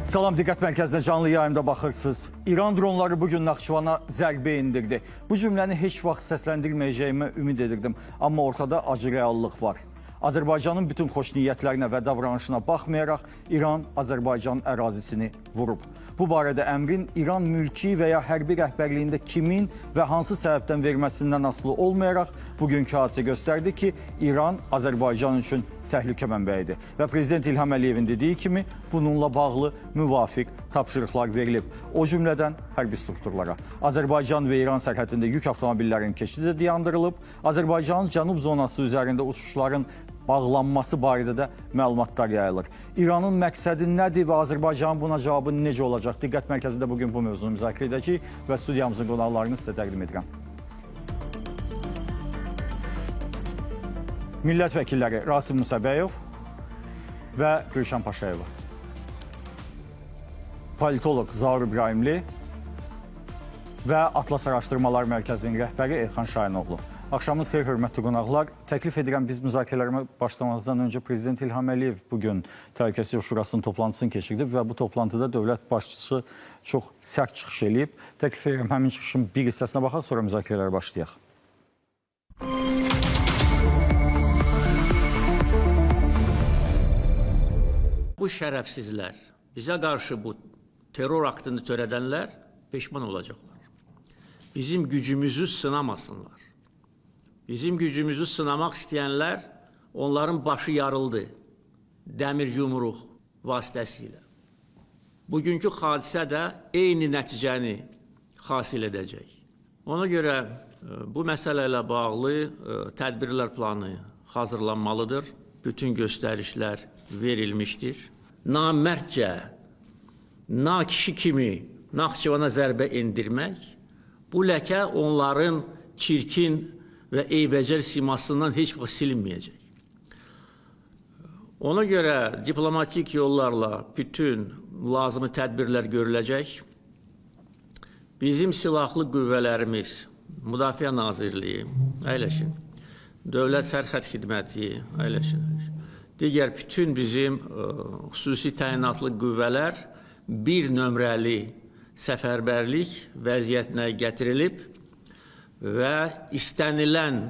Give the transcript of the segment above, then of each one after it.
Salam, diqqət mərkəzinə canlı yayımda baxırsınız. İran dronları bugün Naxçıvana zərbə indirdi. Bu cümləni heç vaxt səsləndirməyəcəyimə ümid edirdim. Amma ortada acı reallıq var. Azərbaycanın bütün xoş niyyətlərinə və davranışına baxmayaraq İran Azərbaycan ərazisini vurub. Bu barədə əmrin İran mülki və ya hərbi rəhbərliyində kimin və hansı səbəbdən verməsindən asılı olmayaraq bugünkü hadisə göstərdi ki, İran Azərbaycan üçün təhlükə mənbəyidir. Və Prezident İlham Əliyevin dediyi kimi bununla bağlı müvafiq tapşırıqlar verilib. O cümlədən hərbi strukturlara. Azərbaycan və İran sərhədində yük avtomobillərinin keçidi də dayandırılıb. Azərbaycanın cənub zonası üzərində uçuşların bağlanması barədə də məlumatlar yayılır. İranın məqsədi nədir və Azərbaycanın buna cavabı necə olacaq? Diqqət mərkəzində bugün bu mövzunu müzakirə edəcəyik və studiyamızın qonaqlarını sizə təqdim edirəm. Millət vəkilləri Rasim Musabəyov və Gülşən Paşayeva. Politolog Zaur İbrahimli və Atlas Araşdırmalar Mərkəzinin rəhbəri Elxan Şayınoğlu. Axşamınız xeyir, hörmətli qonaqlar. Təklif edirəm, biz müzakirələrə başlamazdan öncə Prezident İlham Əliyev bugün Təhlükəsizlik Şurasının toplantısını keçirdi və bu toplantıda dövlət başçısı çox sərt çıxış edib. Təklif edirəm, həmin çıxışın bir hissəsinə baxaq, sonra müzakirələrə başlayaq. Bu şərəfsizlər, bizə qarşı bu terror aktını törədənlər peşman olacaqlar. Bizim gücümüzü sınamasınlar. Bizim gücümüzü sınamaq istəyənlər, onların başı yarıldı dəmir yumruq vasitəsilə. Bugünkü hadisə də eyni nəticəni hasil edəcək. Ona görə bu məsələ ilə bağlı tədbirlər planı hazırlanmalıdır. Bütün göstərişlər verilmişdir. Namərdcə, nakişi kimi Naxçıvana zərbə endirmək, bu ləkə onların çirkin və eybəcər simasından heç vaxt silinməyəcək. Ona görə diplomatik yollarla bütün lazımi tədbirlər görüləcək. Bizim silahlı qüvvələrimiz, Müdafiə Nazirliyi, əyləşin, Dövlət Sərhəd Xidməti, əyləşin, digər bütün bizim xüsusi təyinatlı qüvvələr bir nömrəli səfərbərlik vəziyyətinə gətirilib və istənilən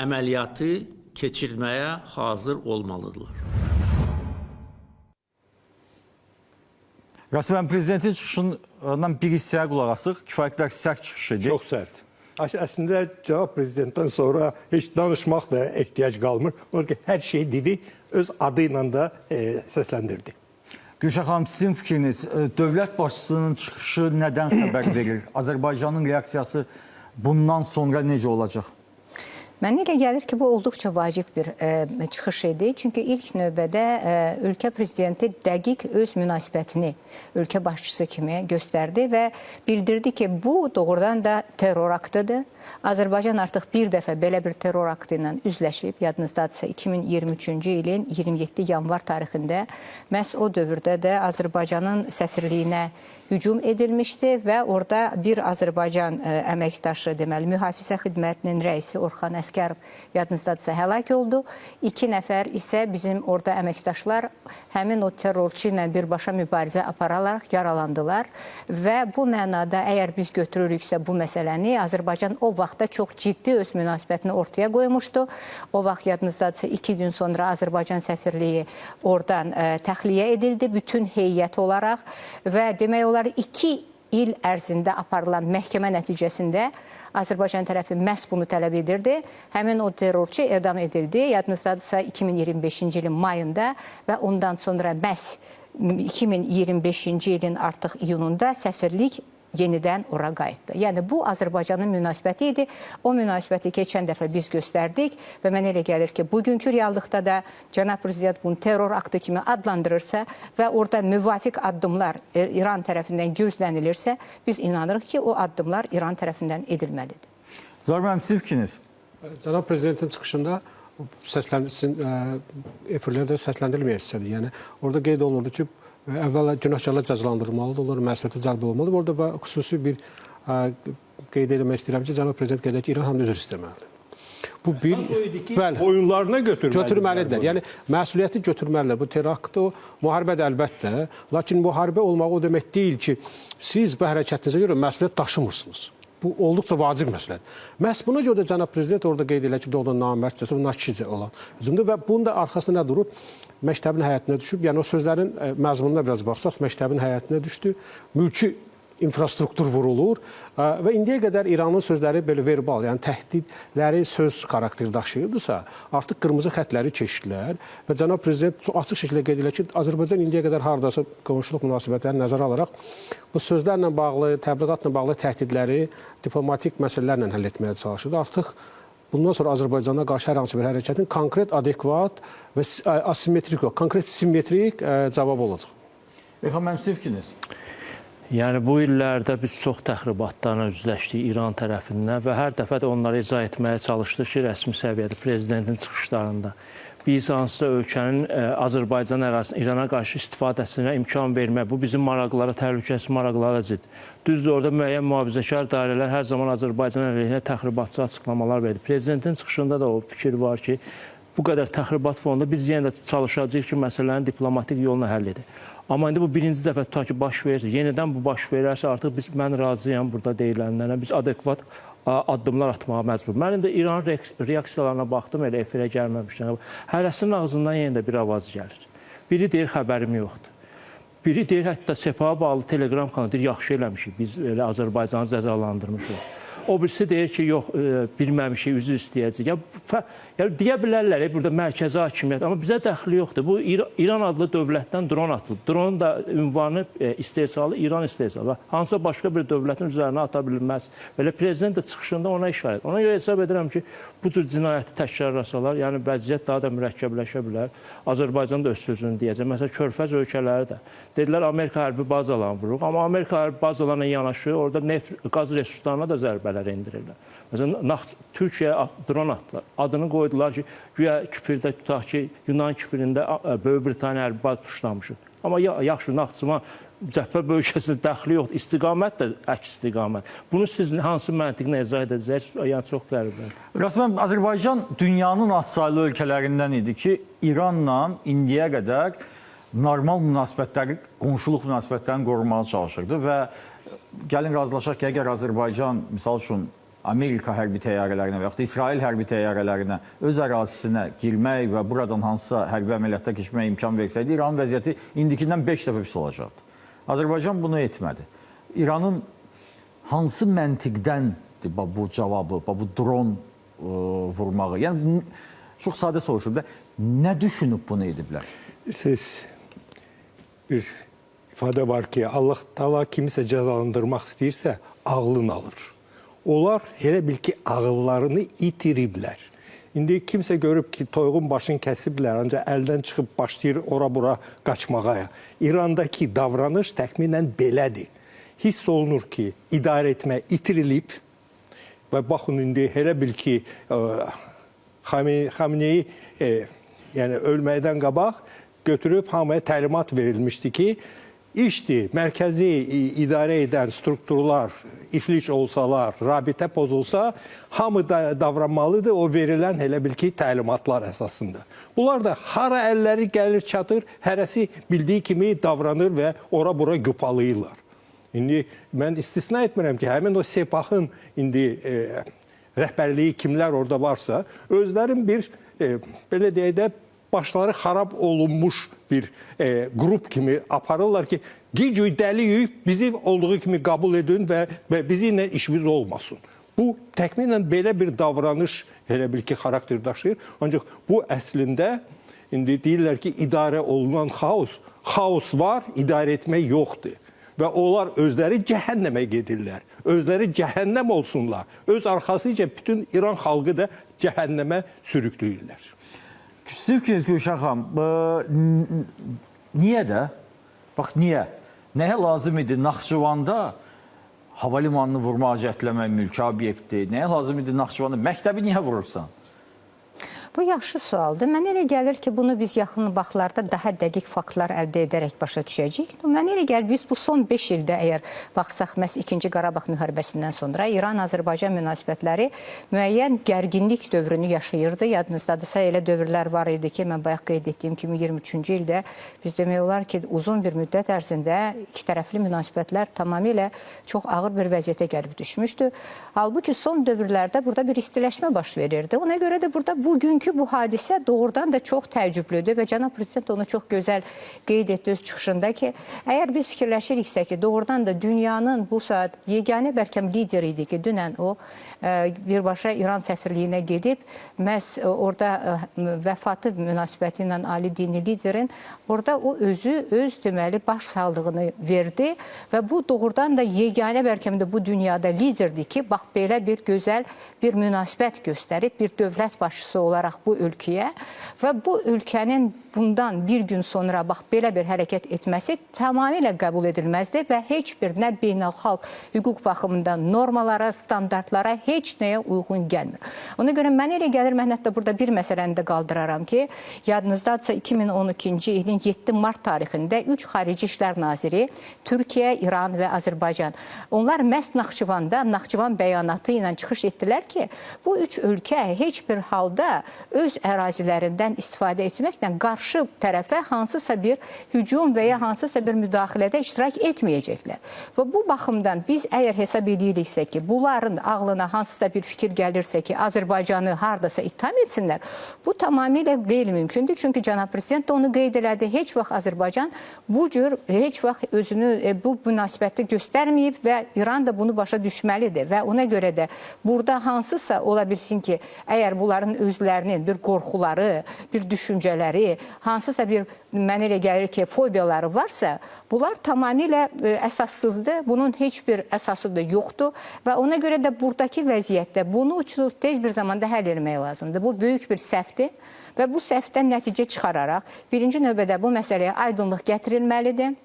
əməliyyatı keçirməyə hazır olmalıdırlar. Rasim, Prezidentin çıxışından bir hissəyə qulaq asıq, kifayət qədər sərt çıxış edir. Çox sərt. Əslində, cavab prezidentdən sonra heç danışmaq da ehtiyac qalmır. Onun ki, hər şey dedi, öz adı ilə da səsləndirdi. Gülşən xanım, sizin fikriniz, dövlət başçısının çıxışı nədən xəbər verir? Azərbaycanın reaksiyası bundan sonra necə olacaq? Mənə elə gəlir ki, bu olduqca vacib bir çıxış idi. Çünki ilk növbədə ölkə prezidenti dəqiq öz münasibətini ölkə başçısı kimi göstərdi və bildirdi ki, bu doğrudan da terror aktıdır. Azərbaycan artıq bir dəfə belə bir terror aktı ilə üzləşib. Yadınızdadırsa 2023-cü ilin 27 yanvar tarixində məhz o dövrdə də Azərbaycanın səfirliyinə hücum edilmişdi və orada bir Azərbaycan əməkdaşı, deməli, mühafizə xidmətinin rəisi Orxan Əsgərov yadınızdadırsa həlak oldu. 2 nəfər isə bizim orada əməkdaşlar həmin o terrorçu ilə birbaşa mübarizə apararaq yaralandılar və bu mənada əgər biz götürürüksə bu məsələni, Azərbaycan o vaxtda çox ciddi öz münasibətini ortaya qoymuşdu. O vaxt yadınızdadırsa 2 gün sonra Azərbaycan səfirliyi oradan təxliyə edildi bütün heyət olaraq və demək olar 2 il ərzində aparılan məhkəmə nəticəsində Azərbaycan tərəfi məhz bunu tələb edirdi. Həmin o terrorçu edam edildi. Yadınızdadırsa 2025-ci ilin mayında və ondan sonra məhz 2025-ci ilin artıq iyununda səfirlik yenidən ora qayıtdı. Yəni, bu Azərbaycanın münasibəti idi. O münasibəti keçən dəfə biz göstərdik və mənə elə gəlir ki, bugünkü reallıqda da Cənab Prezident bunu terror aktı kimi adlandırırsa və orada müvafiq addımlar İran tərəfindən gözlənilirsə, biz inanırıq ki, o addımlar İran tərəfindən edilməlidir. Zaur müəllim, sizin fikriniz? Cənab Prezidentin çıxışında efirlərdə səsləndirilməyəsidir. Yəni, orada qeyd olunurdu ki, əvvəl günahkarlar cəzalandırılmalıdır, onların məsuliyyətə cəlb olunmalıdır. Orada və xüsusi bir qeyd etmək istəyirəm ki, Cənab Prezident qeyd edir ki, İran həm də üzr istəməlidir. Bu bir Oyunlarına götürməlidirlər. Yəni məsuliyyəti götürməlidirlər. Bu teraktı, müharibə də əlbəttə. Lakin müharibə olmağı o demək deyil ki, siz bu hərəkətinizə görə məsuliyyət daşımırsınız. Bu olduqca vacib məsələdir. Məhz buna görə də cənab prezident orada qeyd edir ki, doğrudan namərdcəsə və nakişcə olan hücumdur və bunun da arxasında nə durub? Məktəbin həyətinə düşüb. Yəni o sözlərin məzmununa biraz baxsaq, məktəbin həyətinə düşdü. Mülki infrastruktur vurulur və indiyə qədər İranın sözləri belə verbal, yəni təhdidləri söz xarakteri daşıyırdısa, artıq qırmızı xətləri keçdilər və cənab prezident çox açıq şəkildə qeyd edir ki, Azərbaycan indiyə qədər hardasa qonşuluq münasibətlərini nəzərə alaraq bu sözlərlə bağlı, təbliğatla bağlı təhdidləri diplomatik məsələlərlə həll etməyə çalışırdı. Artıq bundan sonra Azərbaycana qarşı hər hansı bir hərəkətin konkret, adekvat və asimetrik yox, konkret simmetrik cavabı olacaq. Elxan müəllim, sizin fikriniz? Yəni bu illərdə biz çox təxribatlarla üzləşdik İran tərəfindən və hər dəfə də onları izah etməyə çalışdıq ki, rəsmi səviyyədə prezidentin çıxışlarında biz hansısa ölkənin Azərbaycan ərazisində İrana qarşı istifadəsinə imkan vermək, bu bizim maraqlara, təhlükəsiz maraqlara zid. Düzdür, orada müəyyən mühafizəkar dairələr hər zaman Azərbaycan əleyhinə təxribatçı açıqlamalar verdi. Prezidentin çıxışında da o fikir var ki, bu qədər təxribat fonunda biz yenə də çalışacağıq ki, məsələni diplomatik yolla həll edək. Amma indi bu birinci dəfə tutaq ki, baş verirsə, yenidən bu baş verərsə, artıq mən razıyam burada deyilənlərlə, biz adekvat addımlar atmağa məcbur. Mən indi İran reaksiyalarına baxdım, elə efirə gəlməmişdən. Hərəsinin ağzından yenə də bir avaz gəlir. Biri deyir, xəbərim yoxdur. Biri deyir, hətta Sepah'a bağlı Telegram kanalı deyir, yaxşı eləmişik, biz elə Azərbaycanı cəzalandırmışıq. O birisi deyir ki, yox, bilməmişik, üzr istəyəcək. Yəni, deyə bilərlər, burada mərkəzi hakimiyyət, amma bizə dəxli yoxdur. Bu, İran adlı dövlətdən dron atılıb. Dronun da ünvanı istehsalı, İran istehsalı. Hansısa başqa bir dövlətin üzərinə ata bilməz. Belə prezident də çıxışında ona işarət. Ona görə hesab edirəm ki, bu cür cinayəti təkrarlasalar, yəni vəziyyət daha da mürəkkəbləşə bilər. Azərbaycan da öz sözünü deyəcək. Məsələn, Körfəz ölkələri də. Dedilər, Amerika hərbi bazalarını vururuq. Amma Amerika hərbi bazalarına yanaşı, orada neft, qaz resurslarına da zərbələr endirirlər. Məsələn, Türkiyəyə dron atdılar. Adını qoydular ki, güya Küpürdə tutaq ki, Yunan Küpüründə Böyük Britaniya hərbi baz tuşlamışıq. Amma yaxşı, Naxçıvan cəbhə bölgəsində dəxli yoxdur. İstiqamət də əks istiqamət. Bunu siz hansı məntiqlə izah edəcəksiniz? Yəni, çox qəribədir. Rasmən, Azərbaycan dünyanın azsaylı ölkələrindən idi ki, İranla indiyə qədər normal münasibətləri, qonşuluq münasibətlərini qorumağa çalışırdı və gəlin razılaşaq ki, əgər Azərbaycan, misal üçün, Amerika hərbi təyyarələrinə və yaxud da İsrail hərbi təyyarələrinə öz ərazisinə girmək və buradan hansısa hərbi əməliyyatda keçməyə imkan versəydi, İranın vəziyyəti indikindən 5 dəfə pis olacaqdı. Azərbaycan bunu etmədi. İranın hansı məntiqdəndir bu cavabı, bu dron vurmağı? Yəni, çox sadə soruşub da, nə düşünüb bunu ediblər? Siz bir ifadə var ki, Allah Taala kimisə cəzalandırmaq istəyirsə, ağlını alır. Onlar elə bil ki, ağıllarını itiriblər. İndi kimsə görüb ki, toyğun başını kəsiblər, ancaq əldən çıxıb başlayır ora-bura qaçmağa. İrandakı davranış təxminən belədir. Hiss olunur ki, idarə etmə itirilib və baxın, indi elə bil ki, Xameneyi yəni ölməkdən qabaq götürüb hamıya təlimat verilmişdi ki, İşdir, mərkəzi idarə edən strukturlar iflic olsalar, rabitə pozulsa, hamı da davranmalıdır o verilən elə bil ki, təlimatlar əsasında. Bunlar da hara əlləri gəlir, çatır, hərəsi bildiyi kimi davranır və ora-bura güpalayırlar. İndi mən istisna etmirəm ki, həmin o Sepahın indi rəhbərliyi kimlər orada varsa, özlərin bir, belə deyək də, başları xarab olunmuş bir qrup kimi aparırlar ki, gecüy dəliyük, bizi olduğu kimi qəbul edin və bizimlə işimiz olmasın. Bu, təxminən belə bir davranış elə bil ki, xarakter daşıyır. Ancaq bu əslində, indi deyirlər ki, idarə olunan xaos var, idarə etmək yoxdur. Və onlar özləri cəhənnəmə gedirlər. Özləri cəhənnəm olsunlar. Öz arxasıca bütün İran xalqı da cəhənnəmə sürükləyirlər. Sizin fikriniz Gülşən xanım, niyə də? Bax, niyə? Nəyə lazım idi Naxçıvanda hava limanını vurmağa cəhdləmək mülki obyekti? Nəyə lazım idi Naxçıvanda? Məktəbi niyə vurursan? Bu yaxşı sualdır. Mənə elə gəlir ki, bunu biz yaxın vaxtlarda daha dəqiq faktlar əldə edərək başa düşəcəyik. Mənə elə gəlir, biz bu son 5 ildə əgər baxsaq, məhz 2-ci Qarabağ müharibəsindən sonra İran-Azərbaycan münasibətləri müəyyən gərginlik dövrünü yaşayırdı. Yadınızdadırsa, elə dövrlər var idi ki, mən bayaq qeyd etdiyim kimi 23-cü ildə biz demək olar ki, uzun bir müddət ərzində iki tərəfli münasibətlər tamamilə çox ağır bir vəziyyətə gəlib düşmüşdü. Halbuki son dövrlərdə burada bir istiləşmə baş verirdi. Ona görə də burada bugünkü bu hadisə doğrudan da çox təəccüblüdür və cənab prezident onu çox gözəl qeyd etdi öz çıxışında ki, əgər biz fikirləşiriksə ki, doğrudan da dünyanın bu saat yeganə bəlkə lider idi ki, dünən o birbaşa İran səfirliyinə gedib, məhz orada vəfatı münasibəti ilə ali dini liderin orada o özü öz deməli baş sağlığını verdi və bu doğrudan da yeganə bəlkə də bu dünyada liderdir ki, bax belə bir gözəl bir münasibət göstərib bir dövlət başçısı olaraq bu ölkəyə və bu ölkənin bundan bir gün sonra bax belə bir hərəkət etməsi tamamilə qəbul edilməzdir və heç bir nə beynəlxalq hüquq baxımından normalara, standartlara heç nəyə uyğun gəlmir. Ona görə mənə elə gəlir, mən hətta burada bir məsələni də qaldıraram ki, yadınızdadırsa 2012-ci ilin 7 mart tarixində 3 xarici işlər naziri Türkiyə, İran və Azərbaycan. Onlar məhz Naxçıvanda, Naxçıvan bəyanatı ilə çıxış etdilər ki, bu 3 ölkə heç bir halda öz ərazilərindən istifadə etməklə qarşı tərəfə hansısa bir hücum və ya hansısa bir müdaxilədə iştirak etməyəcəklər. Və bu baxımdan biz əgər hesab ediriksə ki, bunların ağlına hansısa bir fikir gəlirsə ki, Azərbaycanı hardasa ittiham etsinlər, bu tamamilə qeyri-mümkündür. Çünki cənab prezident də onu qeyd elədi. Heç vaxt Azərbaycan bu cür heç vaxt özünü bu münasibəti göstərməyib və İran da bunu başa düşməlidir və ona görə də burada hansısa ola bilsin ki, əgər bunların özlərinin bir qorxuları, bir düşüncələri, hansısa bir mənə elə gəlir ki, fobiyaları varsa, bunlar tamamilə əsassızdır. Bunun heç bir əsası da yoxdur və ona görə də buradakı vəziyyətdə bunu tez bir zamanda həll etmək lazımdır. Bu böyük bir səhvdir və bu səhvdən nəticə çıxararaq birinci növbədə bu məsələyə aydınlıq gətirilməlidir.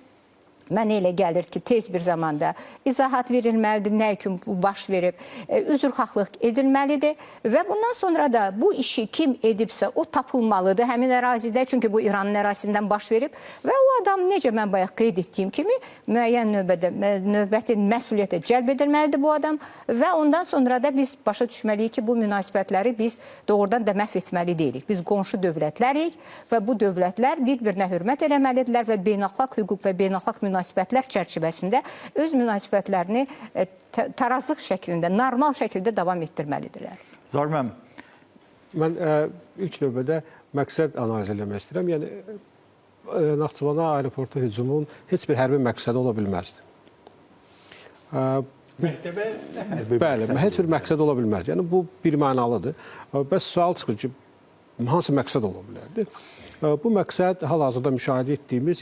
Mənə elə gəlir ki, tez bir zamanda izahat verilməlidir, nə üçün bu baş verib, üzrxahlıq edilməlidir və bundan sonra da bu işi kim edibsə o tapılmalıdır həmin ərazidə, çünki bu İranın ərazisindən baş verib və o adam necə mən bayaq qeyd etdiyim kimi müəyyən növbəti məsuliyyətə cəlb edilməlidir bu adam və ondan sonra da biz başa düşməliyik ki, bu münasibətləri biz doğrudan da məhv etməli deyilik. Biz qonşu dövlətlərik və bu dövlətlər bir-birinə hörmət eləməlidirlər və beynəlxalq hüquq və beynəlxalq münasibətlər çərçivəsində öz münasibətlərini tarazlıq şəklində, normal şəkildə davam etdirməlidirlər. Zarməm. Mən ilk növbədə məqsəd analiz eləmək istəyirəm. Yəni, Naxçıvana aeroportu hücumun heç bir hərbi məqsədi ola bilməzdi. Məktəbə hərbi Bəli, heç bir məqsəd ola bilməzdi. Yəni, bu bir mənalıdır. Bəs sual çıxır ki, hansı məqsəd ola bilərdi? Bu məqsəd hal-hazırda müşahidə etdiyimiz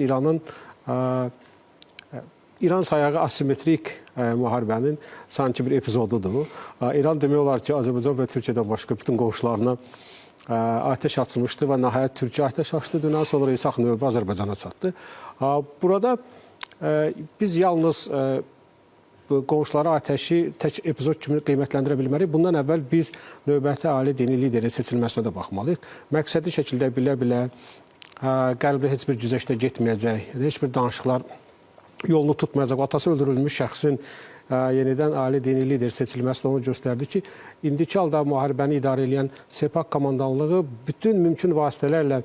İran sayağı asimetrik müharibənin sanki bir epizodudur. İran demək olar ki, Azərbaycan və Türkiyədən başqa bütün qonşularına atəş açmışdı və nəhayət Türkiyə atəş açdı. Dünən sonra İsaq növbə Azərbaycana çatdı. Burada biz yalnız qonşulara atəşi tək epizod kimi qiymətləndirə bilmərik. Bundan əvvəl biz növbəti ali dini liderin seçilməsinə də baxmalıyıq. Məqsədi şəkildə bilə-bilə qərbdə heç bir güzəştə getməyəcək, heç bir danışıqlar yolunu tutmayacaq. Atası öldürülmüş şəxsin yenidən ali dini lider seçilməsi də onu göstərdi ki, indiki halda müharibəni idarə edən Sepah komandanlığı bütün mümkün vasitələrlə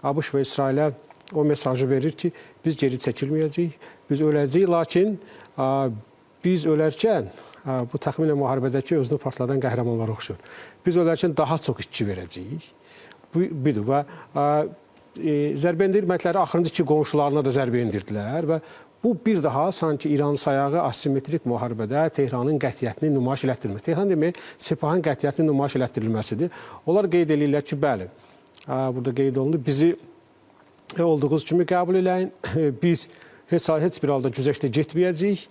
ABŞ və İsrailə o mesajı verir ki, biz geri çəkilməyəcəyik, biz öləcəyik, lakin biz ölərkən bu təxminən müharibədəki özünü partladan qəhrəmanlara oxşur. Biz ölərkən daha çox itki verəcəyik. Budur və zərbə endirməkləri axırıncı iki qonşularına da zərbə endirdilər və bu bir daha sanki İran sayağı asimetrik müharibədə Tehranın qətiyyətini nümayiş elətdirmək. Tehran demək, Sepahın qətiyyətini nümayiş elətdirilməsidir. Onlar qeyd edirlər ki, bəli, burada qeyd olundu, bizi olduğumuz kimi qəbul eləyin, biz heç bir halda güzəştə getməyəcəyik,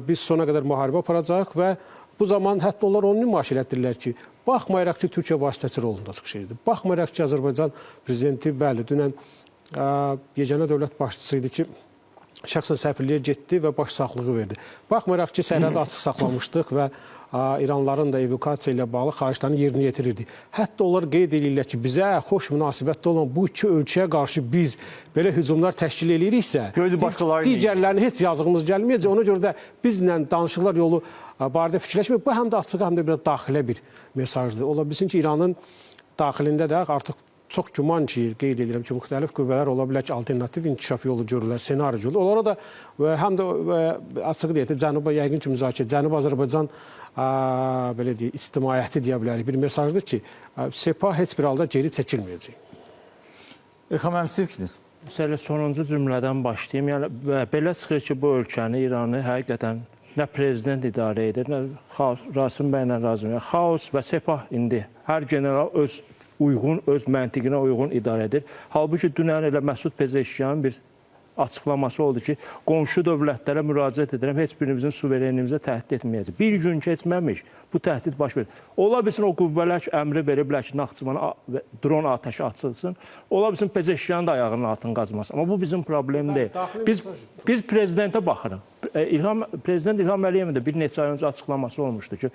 biz sona qədər müharibə aparacaq və bu zaman hətta onlar onu nümayiş elətdirirlər ki, baxmayaraq ki, Türkiyə vasitəçi rolunda çıxış edir. Baxmayaraq ki, Azərbaycan prezidenti, bəli, dünən yeganə dövlət başçısı idi ki, şəxsən səfirliyə getdi və başsağlığı verdi. Baxmayaraq ki, sərhədi açıq saxlamışdıq və İranlıların da evakuasiya ilə bağlı xahişlərini yerinə yetirirdi. Hətta onlar qeyd edirlər ki, bizə xoş münasibətdə olan bu iki ölkəyə qarşı biz belə hücumlar təşkil ediriksə, digərlərini heç yazığımız gəlməyəcək. Ona görə də bizlə danışıqlar yolu barədə fikirləşmək, bu həm də açıq, həm də biraz daxilə bir mesajdır. Ola bilsin ki, İranın daxilində də artıq çox güman ki, qeyd edirəm ki, müxtəlif qüvvələr ola bilər ki, alternativ inkişaf yolu görürlər, senari görürlər. Onlara da həm də açıq deyək də, yəqin ki, müzakirə, Cənubi Azərbaycan belə deyək, ictimaiyyəti deyə bilərik, bir mesajdır ki, Sepah heç bir halda geri çəkilməyəcək. İlham müəllim, siz fikriniz? Məsələ sonuncu cümlədən başlayayım. Yəni, belə çıxır ki, bu ölkəni, İranı həqiqətən nə prezident idarə edir, nə Rasim bəylə razıyam. Yəni, xaos və Sepah indi hər general öz məntiqinə uyğun idarə edir. Halbuki dünən elə Məsud Pezeşkiyanın bir açıqlaması oldu ki, qonşu dövlətlərə müraciət edirəm, heç birimizin suverenliyimizə təhdid etməyəcək. Bir gün keçməmiş bu təhdid baş verir. Ola bilsin o qüvvələr ki, əmri veriblər ki, Naxçıvana dron atəşi açılsın. Ola bilsin Pezeşkiyanın da ayağının altını qazmasın. Amma bu bizim problem deyil. Biz prezidentə baxırıq. Prezident İlham Əliyevin də bir neçə ay öncə açıqlaması olmuşdu ki,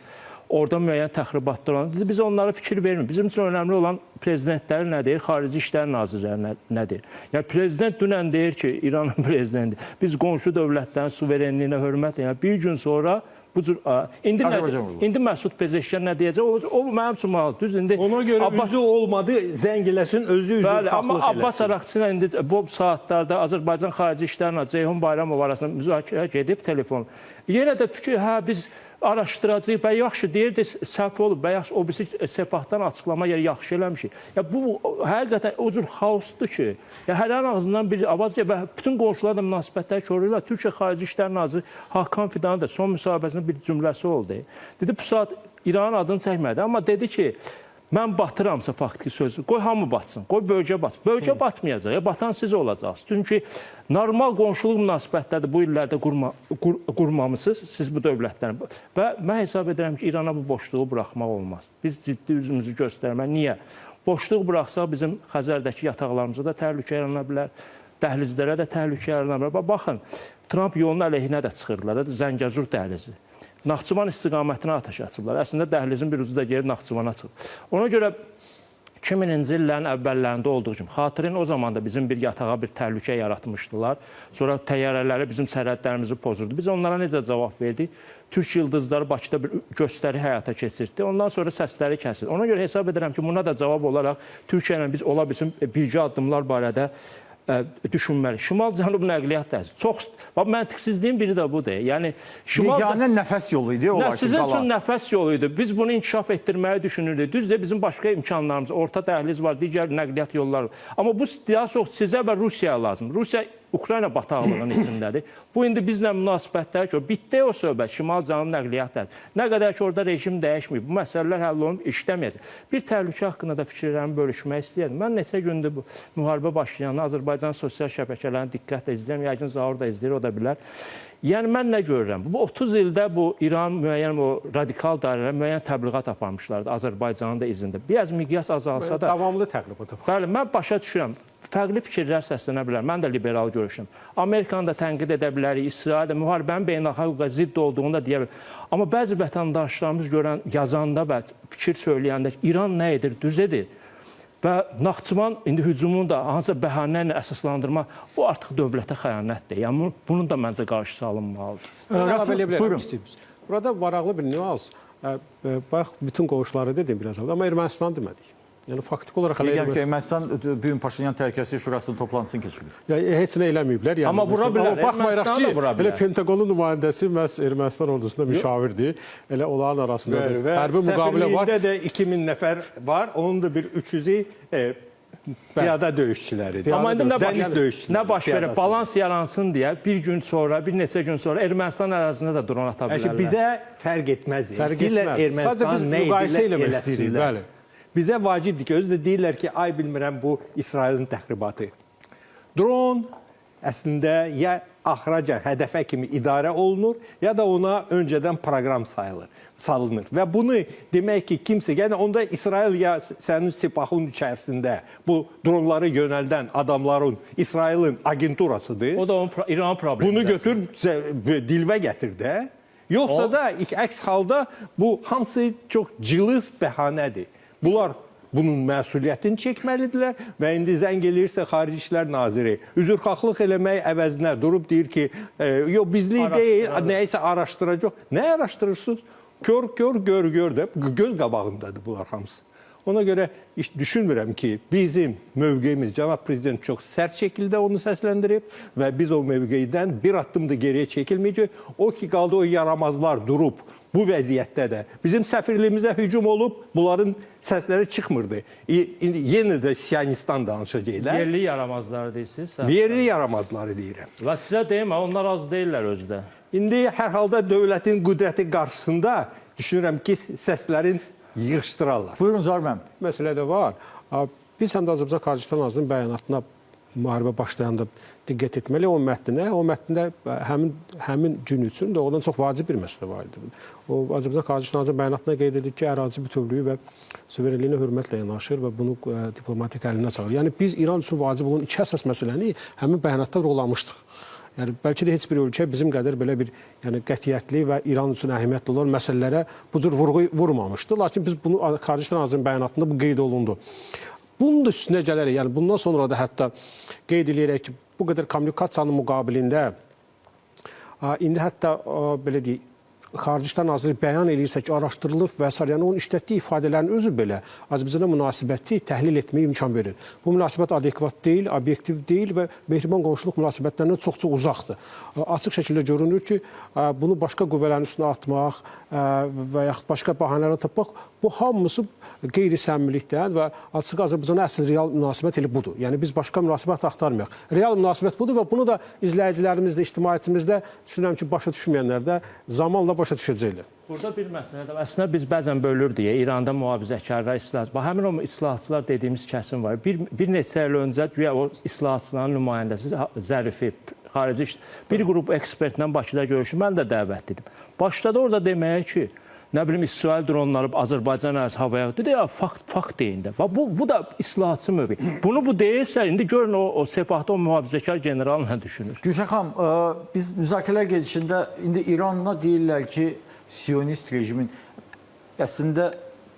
orada müəyyən təxribatlar olan. Biz onlara fikir vermirik. Bizim üçün önəmli olan prezidentləri nə deyir, xarici İşlər Nazirləri nə deyir. Yəni, prezident dünən deyir ki, İranın prezidenti, biz qonşu dövlətlərin suverenliyinə hörmət edirəm. Bir gün sonra bu cür indi Məsud Pezeşkiyan nə deyəcək? O mənim üçün maraqlı. Düz indi ona görə üzü olmadı, zəng eləsin, özü xahlıq eləsin. Amma eləsin. Abbas Araqçı ilə indi bu saatlarda Azərbaycan Xarici İşlər Naziri Ceyhun Bayramov arasında müzakirə gedib telefon. Yenə də fikir, biz araşdıracağıq, bə yaxşı deyirdi, səhv olub, bə yaxşı, o birisi Sepahdan açıqlama yaxşı eləmişik. Bu, həqiqətən o cür xaosdur ki, hərənin ağzından bir avaz gəlir, bütün qonşular da münasibətləri koruyurlar. Türkiyə Xarici İşlər Naziri Hakan Fidanın da son müsahibəsində bir cümləsi oldu. Dedi, bu saat İranın adını çəkmədi, amma dedi ki, mən batıramsa faktiki sözü, qoy hamı batsın, qoy bölgə batsın. Bölgə batmayacaq, batan siz olacaqsınız. Çünki normal qonşuluq münasibətləri bu illərdə qurmamısınız, siz bu dövlətlərin. Və mən hesab edirəm ki, İrana bu boşluğu buraxmaq olmaz. Biz ciddi üzümüzü göstərmək. Niyə? Boşluq buraxsaq bizim Xəzərdəki yataqlarımıza da təhlükə yarana bilər, dəhlizlərə də təhlükə yarana bilər. Baxın, Trump yolun əleyhinə də çıxırdılar, Zəngəzur dəhlizi. Naxçıvan istiqamətinə atəş açıblar. Əslində dəhlizin bir ucu da geri Naxçıvana çıxıb. Ona görə 2000-ci illərin əvvəllərində olduğu kimi, xatirin o zaman da bizim bir yatağa bir təhlükə yaratmışdılar. Sonra təyyarələri bizim sərhədlərimizi pozurdu. Biz onlara necə cavab verdik? Türk yıldızları Bakıda bir göstəri həyata keçirdi. Ondan sonra səsləri kəsildi. Ona görə hesab edirəm ki, buna da cavab olaraq Türkiyə ilə biz ola bilsin birgə addımlar barədə düşünməli. Şimal-Cənub nəqliyyat dəhlizi. Çox məntiqsizliyin biri də budur. Yəni yeganə nəfəs yolu idi. Sizin üçün nəfəs yolu idi. Biz bunu inkişaf etdirməyi düşünürdük. Düzdür, bizim başqa imkanlarımız, orta dəhliz var, digər nəqliyyat yolları var. Amma bu daha çox sizə və Rusiyaya lazım. Rusiya Ukrayna bataqlığının içindədir. Bu indi bizlə münasibətlər ki, bitdi o söhbət, Şimal-Cənub nəqliyyat dəhlizi. Nə qədər ki, orada rejim dəyişməyib, bu məsələlər həll olunub, işləməyəcək. Bir təhlükə haqqında da fikirlərimi bölüşmək istəyirəm. Mən neçə gündür bu müharibə başlayanı Azərbaycan sosial şəbəkələrini diqqətlə izləyirəm. Yəqin Zaur da izləyir, o da bilər. Yəni, mən nə görürəm? Bu 30 ildə bu İran müəyyən o radikal dairələrə müəyyən təbliğat aparmışlardı Azərbaycanın da izində. Biraz miqyas azalsa da... Davamlı təbliğat aparmışlar. Bəli, mən başa düşürəm. Fərqli fikirlər səslənə bilər. Mən də liberal görüşüm. Amerikanı da tənqid edə bilərik. İsrail də müharibənin beynəlxalq hüquqa zidd olduğunu da deyə bilir. Amma bəzi vətəndaşlarımız yazanda və fikir söyləyəndə İran nə edir, düz edir. Və Naxçıvan indi hücumunu da hansısa bəhanə ilə əsaslandırma, bu artıq dövlətə xəyanətdir. Yəni, bunun da məncə qarşısı alınmalıdır. Buyurun. Burada maraqlı bir nüans. Bax, bütün qonşuları dedim biraz, amma Ermənistan demədik. Yəni, faktik olaraq... Ermənistan Büyün Paşinyan Təhlükəsizlik Şurasının toplantısını keçirir. Heç nə eləməyiblər. Amma vura bilər. Baxmayaraq ki, elə Pentagonun nümayəndəsi məhz Ermənistan ordusunda müşavirdir. Elə onların arasında hərbi müqavilə var. Səfirliyində də 2000 nəfər var. Onun da bir 300-ü piyada döyüşçüləridir. Amma indi nə baş verir? Balans yaransın deyə bir gün sonra, bir neçə gün sonra Ermənistan ərazisində də dron ata bilərlər. Bizə fərq etməz. Fərq etməz. Sadəcə biz müqayisə eləmək istəyirik. Bəli. Bizə vacibdir ki, özü də deyirlər ki, ay bilmirəm, bu İsrailin təxribatı. Dron əslində ya axıracan hədəfə kimi idarə olunur, ya da ona öncədən proqram sayılır. salınır. Və bunu demək ki, kimsə, yəni onda İsrail ya sənin sepahın içərisində bu dronları yönəldən adamların İsrailin agenturasıdır. O da onun İran problemi. Bunu götür dilvə gətir də. Yoxsa da əks halda bu hamısı çox cılız bəhanədir. Bunlar bunun məsuliyyətini çəkməlidirlər və indi zəng eləyirsə Xarici İşlər Naziri üzrxahlıq eləmək əvəzinə durub deyir ki, yox bizlik deyil, nəyisə araşdıracaq. Nə araşdırırsınız? Kör gör də göz qabağındadır bunlar hamısı. Ona görə düşünmürəm ki, bizim mövqeyimiz, cənab prezident çox sərt şəkildə onu səsləndirib və biz o mövqeydən bir addım da geriyə çəkilməyəcək. O ki, qaldı o yaramazlar durub bu vəziyyətdə də. Bizim səfirliyimizə hücum olub, bunların səsləri çıxmırdı. İndi yenə də Siyonistan danışacaqlar. Yerli yaramazları deyirsiniz. Yerli yaramazları deyirəm. Və sizə deyim, onlar az deyirlər özdə. İndi hər halda dövlətin qüdrəti qarşısında düşünürəm ki, səslərin yığışdırarlar. Buyurun Zahir müəllim. Məsələ də var. Biz həm də Azərbaycan Xarici İşlər Nazirinin bəyanatına müharibə başlayanda diqqət etməli. O mətndə həmin gün üçün də oradan çox vacib bir məsələ var idi. O Azərbaycan Xarici İşlər Nazirinin bəyanatına qeyd edir ki, ərazi bütövlüyü və suverenliyinə hörmətlə yanaşır və bunu diplomatik əlinə çağırır. Yəni biz İran üçün vacib olan iki əsas məsələni həmin bəyanatda vurğulamışdıq. Yəni bəlkə də heç bir ölkə bizim qədər belə bir qətiyyətli və İran üçün əhəmiyyətli olan məsələlərə bu cür vurğu vurmamışdı. Lakin biz bunu Xarici İşlər Nazirinin bəyanatında bu qeyd olundu. Bunun da üstünə gələrək, yəni bundan sonra da hətta qeyd eləyərək ki, bu qədər kommunikasiyanın müqabilində indi hətta belə deyək, Xarici İşlər Naziri bəyan eləyirsə ki, araşdırılıb və s. Yəni onun işlətdiyi ifadələrin özü belə Azərbaycana münasibəti təhlil etməyə imkan verir. Bu münasibət adekvat deyil, obyektiv deyil və mehriban qonşuluq münasibətlərindən çox-çox uzaqdır. Açıq şəkildə görünür ki, bunu başqa qüvvələrin üstünə atmaq və yaxud başqa bəhanələr tapmaq, bu hamısı qeyri-səmimilikdən və açıq Azərbaycana əsl real münasibət elə budur. Yəni biz başqa münasibət axtarmayaq. Real münasibət budur və bunu da izləyicilərimizdə, ictimaiyyətimizdə düşünürəm ki, başa düşməyənlər də zamanla başa düşəcəklər. Burada bir məsələ də əslində biz bəzən bölür deyə İranda mühafizəkarlar, islahatçılar, həmin o islahatçılar dediyimiz kəsim var. Bir neçə il öncə güya o islahatçıların nümayəndəsi Zərifi, xarici bir qrup ekspertlə Bakıda görüşü mən də dəvət edim. Başladı orada deməyə ki, nə bilim İsrail dronları Azərbaycan ərazisi havaya dedi ya fakt deyində. Və bu da islahatçı mövqe. Bunu bu deyirsə indi görün o sepahda o mühafizəkar general nə düşünür? Gülşən xanım, biz müzakirələr gedişində indi İranla deyirlər ki, Siyonist rejimin əslində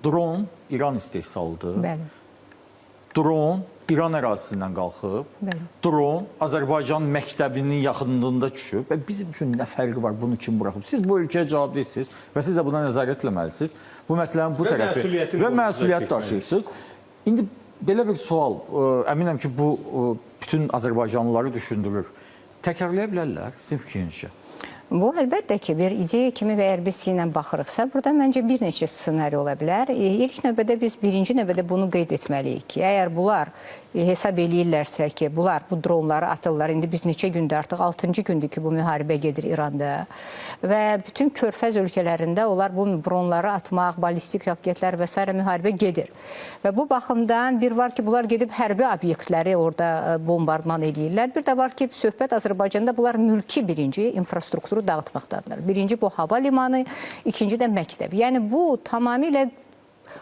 dron İran istehsalıdır. Bəli. Dron İran ərazisindən qalxıb. Bəli. Dron Azərbaycan məktəbinin yaxınlığında düşüb. Və bizim üçün nə fərqi var, bunu kim buraxıb? Siz bu ölkəyə cavab deyirsiniz və siz də buna nəzarət etməlisiniz. Bu məsələnin bu tərəfi və məsuliyyət daşıyırsınız. İndi belə bir sual, əminəm ki, bu bütün Azərbaycanlıları düşündürür. Təkrarlaya bilərlər sizin fikrinizcə? Bu əlbəttə ki, bir ideya kimi və əgər biz ilə baxırıqsa, burada məncə bir neçə ssenari ola bilər. İlk növbədə biz birinci növbədə bunu qeyd etməliyik ki, əgər bunlar hesab eləyirlərsə ki, bunlar bu dronları atırlar. İndi biz neçə gündür, artıq 6-cı gündür ki, bu müharibə gedir İranda və bütün körfəz ölkələrində onlar bu dronları atmaq, ballistik raketlər və s. müharibə gedir. Və bu baxımdan bir var ki, bunlar gedib hərbi obyektləri orada bombardman eləyirlər. Bir də var ki, söhbət Azərbaycanda bunlar mülki birinci infrastrukturu dağıtmaqdadılar. Birinci bu hava limanı, ikinci də məktəb. Yəni bu tamamilə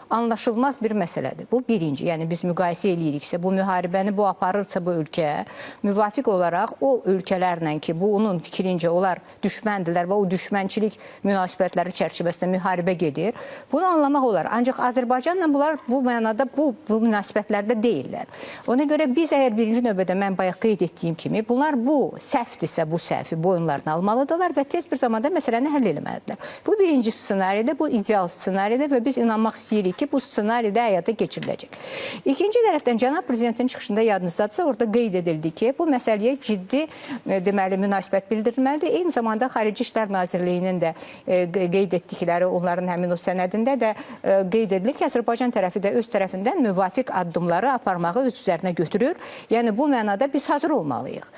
anlaşılmaz bir məsələdir. Bu birinci, yəni biz müqayisə eləyiriksə, bu müharibəni bu aparırsa bu ölkə, müvafiq olaraq o ölkələrlə ki, bu onun fikrincə onlar düşməndirlər və o düşmənçilik münasibətləri çərçivəsində müharibə gedir. Bunu anlamaq olar. Ancaq Azərbaycanla bunlar bu mənada bu münasibətlərdə deyirlər. Ona görə biz əgər birinci növbədə mən bayaq qeyd etdiyim kimi, bunlar bu səhvdirsə bu səhvi boyunlarına almalıdırlar və tez bir zamanda məsələni həll eləməlidirlər. Bu birinci ssenaridə, bu ideal ssenaridə və biz inanmaq istəyirik ki, bu ssenaridə həyata keçiriləcək. İkinci tərəfdən cənab prezidentin çıxışında yadınızdadırsa, orada qeyd edildi ki, bu məsələyə ciddi deməli münasibət bildirilməlidir. Eyni zamanda Xarici İşlər Nazirliyinin də qeyd etdikləri onların həmin o sənədində də qeyd edilir ki, Azərbaycan tərəfi də öz tərəfindən müvafiq addımları aparmağı öz üzərinə götürür. Yəni bu mənada biz hazır olmalıyıq.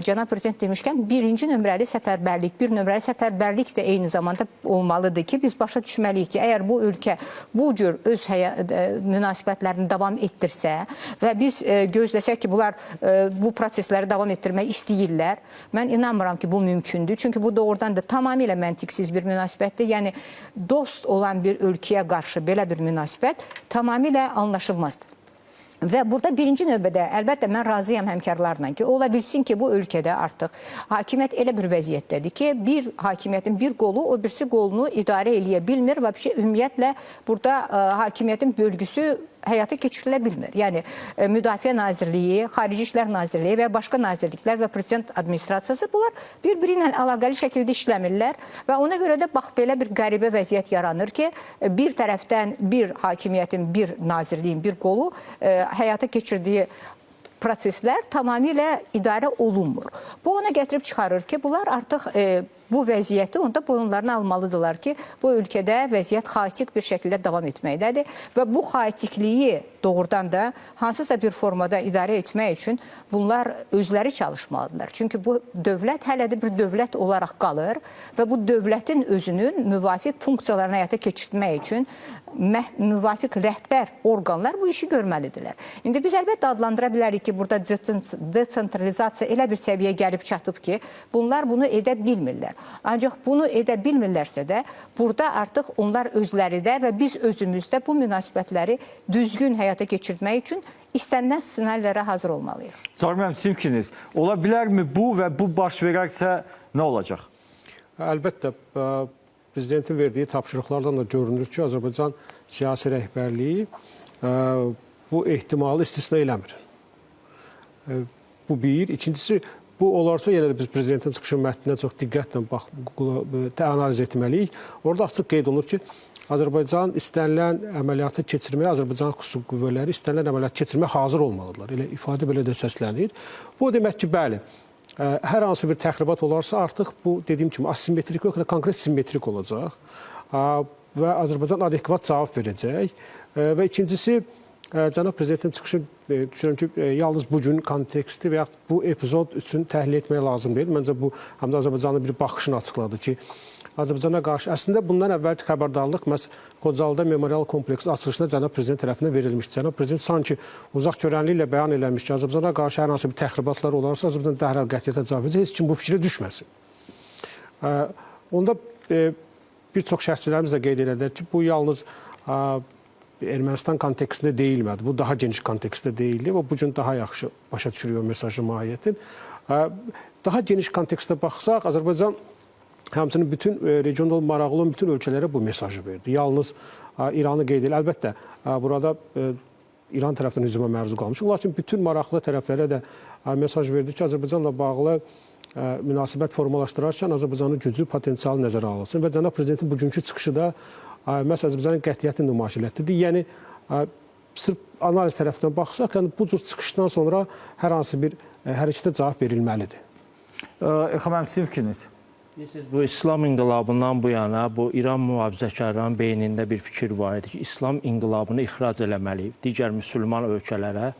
Cənab prezident demişkən birinci nömrəli səfərbərlik, bir nömrəli səfərbərlik də eyni zamanda olmalıdır ki, biz başa düşməliyik ki, əgər bu ölkə bu cür cür öz münasibətlərini davam etdirsə və biz gözləsək ki, bunlar bu prosesləri davam etdirmək istəyirlər, mən inanmıram ki, bu mümkündür. Çünki bu doğrudan da tamamilə məntiqsiz bir münasibətdir. Yəni, dost olan bir ölkəyə qarşı belə bir münasibət tamamilə anlaşılmazdır. Və burada birinci növbədə əlbəttə mən razıyam həmkarlarla ki, ola bilsin ki, bu ölkədə artıq hakimiyyət elə bir vəziyyətdədir ki, bir hakimiyyətin bir qolu o birisi qolunu idarə eləyə bilmir və ümumiyyətlə burada hakimiyyətin bölgüsü həyata keçirilə bilmir. Yəni, Müdafiə Nazirliyi, Xarici İşlər Nazirliyi və başqa nazirliklər və Prezident Administrasiyası bunlar bir-biri ilə əlaqəli şəkildə işləmirlər və ona görə də bax, belə bir qəribə vəziyyət yaranır ki, bir tərəfdən bir hakimiyyətin, bir nazirliyin, bir qolu həyata keçirdiyi proseslər tamamilə idarə olunmur. Bu ona gətirib çıxarır ki, bunlar artıq bu vəziyyəti onda boyunlarına almalıdırlar ki, bu ölkədə vəziyyət xaotik bir şəkildə davam etməkdədir və bu xaotikliyi doğrudan da hansısa bir formada idarə etmək üçün bunlar özləri çalışmalıdırlar. Çünki bu dövlət hələ də bir dövlət olaraq qalır və bu dövlətin özünün müvafiq funksiyalarını həyata keçirtmək üçün müvafiq rəhbər orqanlar bu işi görməlidirlər. İndi biz əlbəttə adlandıra bilərik ki, burada desentralizasiya elə bir səviyyə gəlib çatıb ki, bunlar bunu edə bilmirlər. Ancaq bunu edə bilmirlərsə də, burada artıq onlar özləri də və biz özümüzdə bu münasibətləri düzgün həyata keçirmək üçün istənilən ssenarilərə hazır olmalıyıq. Zaur müəllim, sizin fikriniz, ola bilərmi bu və bu baş verərsə nə olacaq? Əlbəttə, prezidentin verdiyi tapşırıqlardan da görünür ki, Azərbaycan siyasi rəhbərliyi bu ehtimalı istisna eləmir. Bu bir. İkincisi, bu olarsa yenə də biz prezidentin çıxışı mətninə çox diqqətlə analiz etməliyik. Orada açıq qeyd olunur ki, Azərbaycan istənilən əməliyyatı keçirməyə, Azərbaycan xüsusi qüvvələri istənilən əməliyyatı keçirməyə hazır olmalıdırlar. Elə ifadə belə də səslənir. Bu demək ki, bəli, hər hansı bir təxribat olarsa artıq bu dediyim kimi asimetrik yox, konkret simmetrik olacaq və Azərbaycan adekvat cavab verəcək. Və ikincisi, Cənab Prezidentin çıxışı düşünürəm ki, yalnız bugün konteksti və yaxud bu epizod üçün təhlil etmək lazım deyil. Məncə bu, həm də Azərbaycanın bir baxışını açıqladı ki, Azərbaycana qarşı əslində bundan əvvəlki xəbərdarlıq məhz Xocalıda memorial kompleksi açılışında Cənab Prezident tərəfindən verilmişdi. Cənab Prezident sanki uzaq görənliklə bəyan eləmiş ki, Azərbaycana qarşı hər hansı bir təxribatlar olarsa, Azərbaycan dərhal qətiyyətə cavab verəcək, heç kim bu fikrə düşməsin. Onda bir çox şərhçilərimiz də qeyd edilər ki, bu yalnız Ermənistan kontekstində deyilmədi. Bu daha geniş kontekstdə deyildi və bu gün daha yaxşı başa düşürüyor mesajın mahiyyətin. Daha geniş kontekstdə baxsaq, Azərbaycan həmçinin bütün regional maraqlı olan bütün ölkələrə bu mesajı verdi. Yalnız İranı qeyd edir. Əlbəttə, burada İran tərəfindən hücuma məruz qalmış. Lakin bütün maraqlı tərəflərə də mesaj verdi ki, Azərbaycanla bağlı münasibət formalaşdırarkən Azərbaycanın gücü, potensialı nəzərə alınsın və Cənab Prezidentin bugünkü çıxışı da məhz Azərbaycanın qətiyyətini nümayiş etdirdi. Yəni, sırf analiz tərəfindən baxsaq, yəni, bu cür çıxışdan sonra hər hansı bir hərəkətə cavab verilməlidir. Elxan müəllim, sizin fikriniz? Bu İslam inqilabından bu yana bu İran mühafizəkarlarının beynində bir fikir var idi ki, İslam inqilabını ixrac eləməliyik digər müsəlman ölkələrə.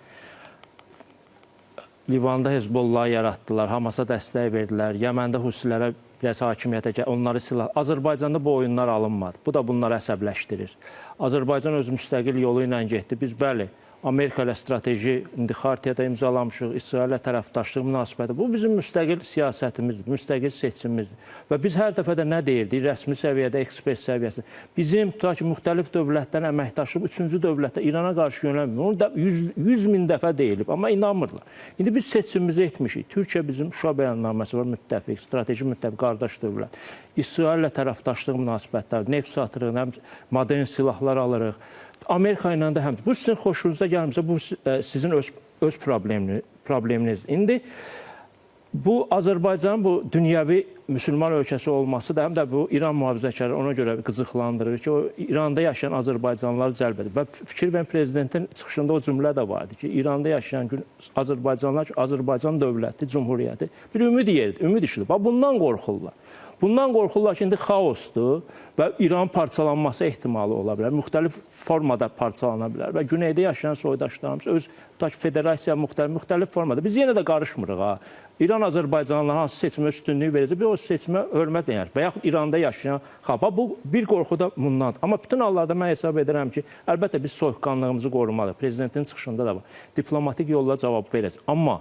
Livanda Hezbollahı yaratdılar, Hamasa dəstək verdilər, Yəməndə Husilərə biraz hakimiyyətə onları silah. Azərbaycanda bu oyunlar alınmadı. Bu da bunları əsəbləşdirir. Azərbaycan öz müstəqil yolu ilə getdi. Biz bəli, Amerika ilə strateji indi xartiyada imzalamışıq, İsrail ilə tərəfdaşlıq münasibəti. Bu bizim müstəqil siyasətimizdir, müstəqil seçimimizdir. Və biz hər dəfə də nə deyirdik, rəsmi səviyyədə, ekspert səviyyəsi. Bizim tutaq ki, müxtəlif dövlətdən əməkdaşlıq, üçüncü dövlətə İrana qarşı yönəlmir. Onu da 100 min dəfə deyilib, amma inanmırlar. İndi biz seçimimizi etmişik. Türkiyə bizim Şuşa bəyannaməsi var, müttəfiq, strateji müttəfiq, qardaş dövlət. İsrail ilə tərəfdaşlıq münasibətləri, neft satırıq, həm modern silahlar alırıq. Amerika ilə də həmçinin. Bu sizin xoşunuza gəlmirsə, bu sizin öz probleminizdir. İndi bu Azərbaycanın bu dünyəvi müsəlman ölkəsi olması da həm də bu İran mühafizəkarı ona görə qızıqlandırır ki, o İranda yaşayan Azərbaycanlıları cəlb edir. Və fikir verən prezidentin çıxışında o cümlə də vardı ki, İranda yaşayan Azərbaycanlılar ki, Azərbaycan dövləti, cümhuriyyəti bir ümid yeridir, ümid işidir. Bundan qorxurlar. Bundan qorxurlar ki, indi xaosdur və İran parçalanması ehtimalı ola bilər. Müxtəlif formada parçalana bilər və güneydə yaşayan soydaşlarımız öz federasiya müxtəlif formada. Biz yenə də qarışmırıq ha. İran Azərbaycanlılar hansı seçimə üstünlük verəcək, biz o seçimə hörmətlə yəni və yaxud İranda yaşayan xalqa bu bir qorxu da bundandır. Amma bütün hallarda mən hesab edirəm ki, əlbəttə biz soyuqqanlığımızı qorumalıyıq. Prezidentin çıxışında da var. Diplomatik yolla cavab verəcək. Amma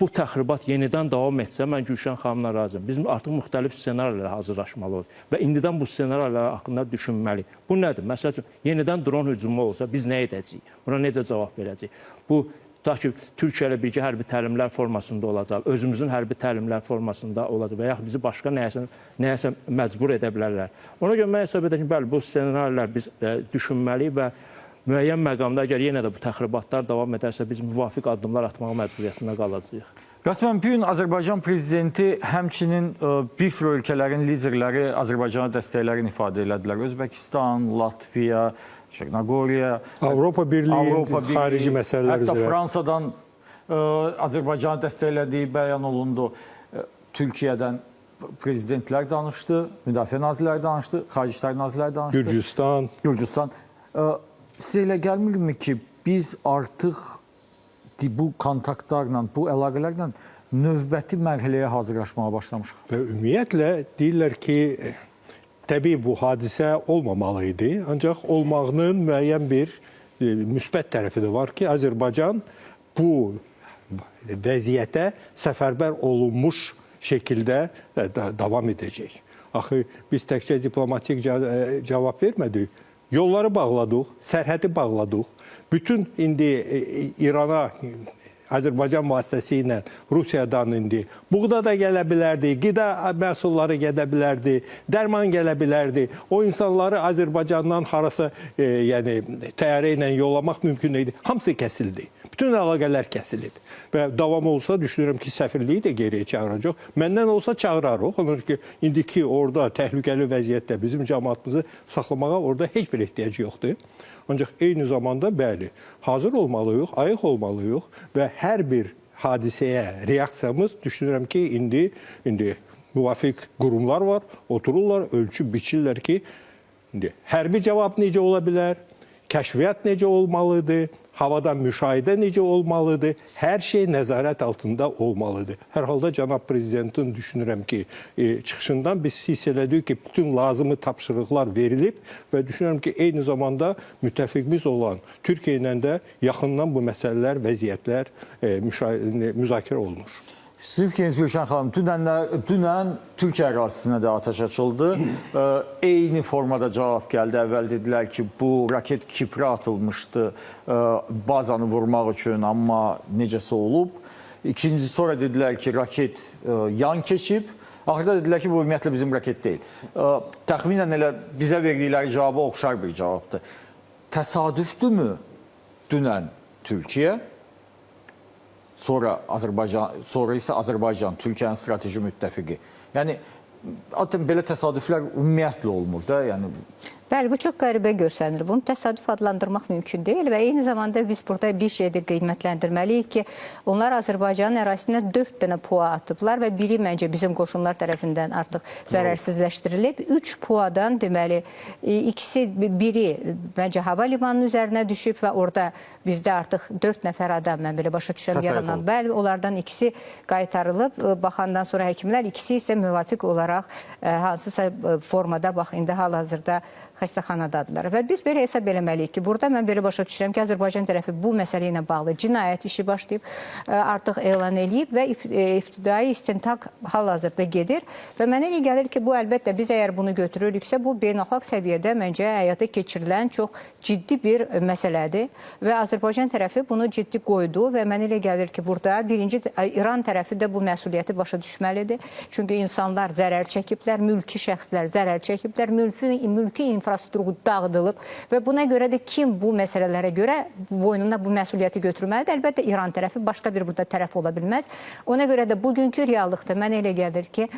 bu təxribat yenidən davam etsə, mən Gülşən xanımla razıyam. Biz artıq müxtəlif ssenarilərə hazırlaşmalıyıq və indidən bu ssenarilər haqqında düşünməliyik. Bu nədir? Məsəl üçün, yenidən dron hücumu olsa biz nə edəcəyik? Buna necə cavab verəcəyik? Bu, tutaq ki, Türkiyə ilə birgə hərbi təlimlər formasında olacaq, özümüzün hərbi təlimlər formasında olacaq və yaxud bizi başqa nəyəsə məcbur edə bilərlər. Ona görə mən hesab edirəm ki, bəli, bu ssenarilər biz düşünməliyik və müəyyən məqamda əgər yenə də bu təxribatlar davam edərsə, biz müvafiq addımlar atmağa məcburiyyətində qalacağıq. Qasım, bu gün Azərbaycan prezidenti həmçinin bir sıra ölkələrin liderləri Azərbaycana dəstəklərini ifadə elədilər. Özbəkistan, Latviya, Çernogoriya, Avropa Birliyi, xarici məsələlər üzrə. Hətta Fransadan Azərbaycana dəstəklədiyi bəyan olundu. Türkiyədən prezidentlər danışdı, müdafiə nazirləri danışdı, xarici İşlər nazirləri danışdı. Gürcüstan. Sizə elə gəlmirmi ki, biz artıq bu kontaktlarla, bu əlaqələrlə növbəti mərhələyə hazırlaşmağa başlamışıq? Və ümumiyyətlə deyirlər ki, təbii bu hadisə olmamalı idi. Ancaq olmağının müəyyən bir müsbət tərəfi də var ki, Azərbaycan bu vəziyyətə səfərbər olunmuş şəkildə davam edəcək. Axı biz təkcə diplomatik cavab vermədik. Yolları bağladıq, sərhədi bağladıq. Bütün indi İrana Azərbaycan vasitəsilə Rusiyadan indi buğda da gələ bilərdi, qida məhsulları gələ bilərdi, dərman gələ bilərdi. O insanları Azərbaycandan harasa yəni təyyarə ilə yollamaq mümkün idi. Hamısı kəsildi. Bütün əlaqələr kəsilib. Və davam olsa düşünürəm ki, səfirliyi də geriyə çağıracaq. Məndən olsa çağırarıq. Onun ki, indiki orada təhlükəli vəziyyətdə bizim cəmaatımızı saxlamağa orada heç bir ehtiyac yoxdur. Ancaq eyni zamanda bəli, hazır olmalıyıq, ayıq olmalıyıq və hər bir hadisəyə reaksiyamız düşünürəm ki, indi müvafiq qurumlar var, otururlar, ölçüb biçirlər ki, indi hərbi cavab necə ola bilər, kəşfiyyat necə olmalıdır, havadan müşahidə necə olmalıdır, hər şey nəzarət altında olmalıdır. Hər halda cənab prezidentin düşünürəm ki, çıxışından biz hiss elədik ki, bütün lazımi tapşırıqlar verilib və düşünürəm ki, eyni zamanda müttəfiqimiz olan Türkiyə ilə də yaxından bu məsələlər, vəziyyətlər müzakirə olunur. Sizin fikriniz Gülşən xanım, dünən Türkiyə ərazisinə də atəş açıldı. Eyni formada cavab gəldi. Əvvəl dedilər ki, bu raket Kiprə atılmışdı bazanı vurmaq üçün, amma necəsə olub. İkincisi sonra dedilər ki, raket yan keçib. Axırda dedilər ki, bu ümumiyyətlə bizim raket deyil. Təxminən elə bizə verdikləri cavaba oxşar bir cavabdır. Təsadüfdürmü dünən Türkiyə? Sonra isə Azərbaycan, Türkiyənin strateji müttəfiqi. Yəni, belə təsadüflər ümumiyyətlə olmur da. Bəli, bu çox qəribə görsənir. Bunu təsadüf adlandırmaq mümkün deyil və eyni zamanda biz burada bir şeyi də qiymətləndirməliyik ki, onlar Azərbaycanın ərazisinə 4 dənə PUA atıblar və biri məncə bizim qoşunlar tərəfindən artıq zərərsizləşdirilib. 3 PUA-dan deməli, biri məncə hava limanının üzərinə düşüb və orada bizdə artıq 4 nəfər adam, mən belə başa düşəm, yaranan. Bəli, onlardan ikisi qaytarılıb, baxandan sonra həkimlər, ikisi isə müvafiq olaraq hansısa formada, bax, indi hal-hazırda xəstəxanadadılar. Və biz belə hesab eləməliyik ki, burada mən belə başa düşürəm ki, Azərbaycan tərəfi bu məsələ ilə bağlı cinayət işi başlayıb, artıq elan eləyib və ibtidai istintaq hal-hazırda gedir. Və mənə elə gəlir ki, bu əlbəttə biz əgər bunu götürürüksə, bu beynəlxalq səviyyədə məncə həyata keçirilən çox ciddi bir məsələdir və Azərbaycan tərəfi bunu ciddi qoydu və mənə elə gəlir ki, burada birinci İran tərəfi də bu məsuliyyəti başa düşməlidir. Çünki insanlar zərər çəkiblər, mülki şəxslər zərər çəkiblər, mülki infrastruktur infrastrukturu dağıdılıb və buna görə də kim bu məsələlərə görə boynuna bu məsuliyyəti götürməlidir? Əlbəttə İran tərəfi, başqa bir burada tərəf ola bilməz. Ona görə də bugünkü reallıqda mənə elə gəlir ki,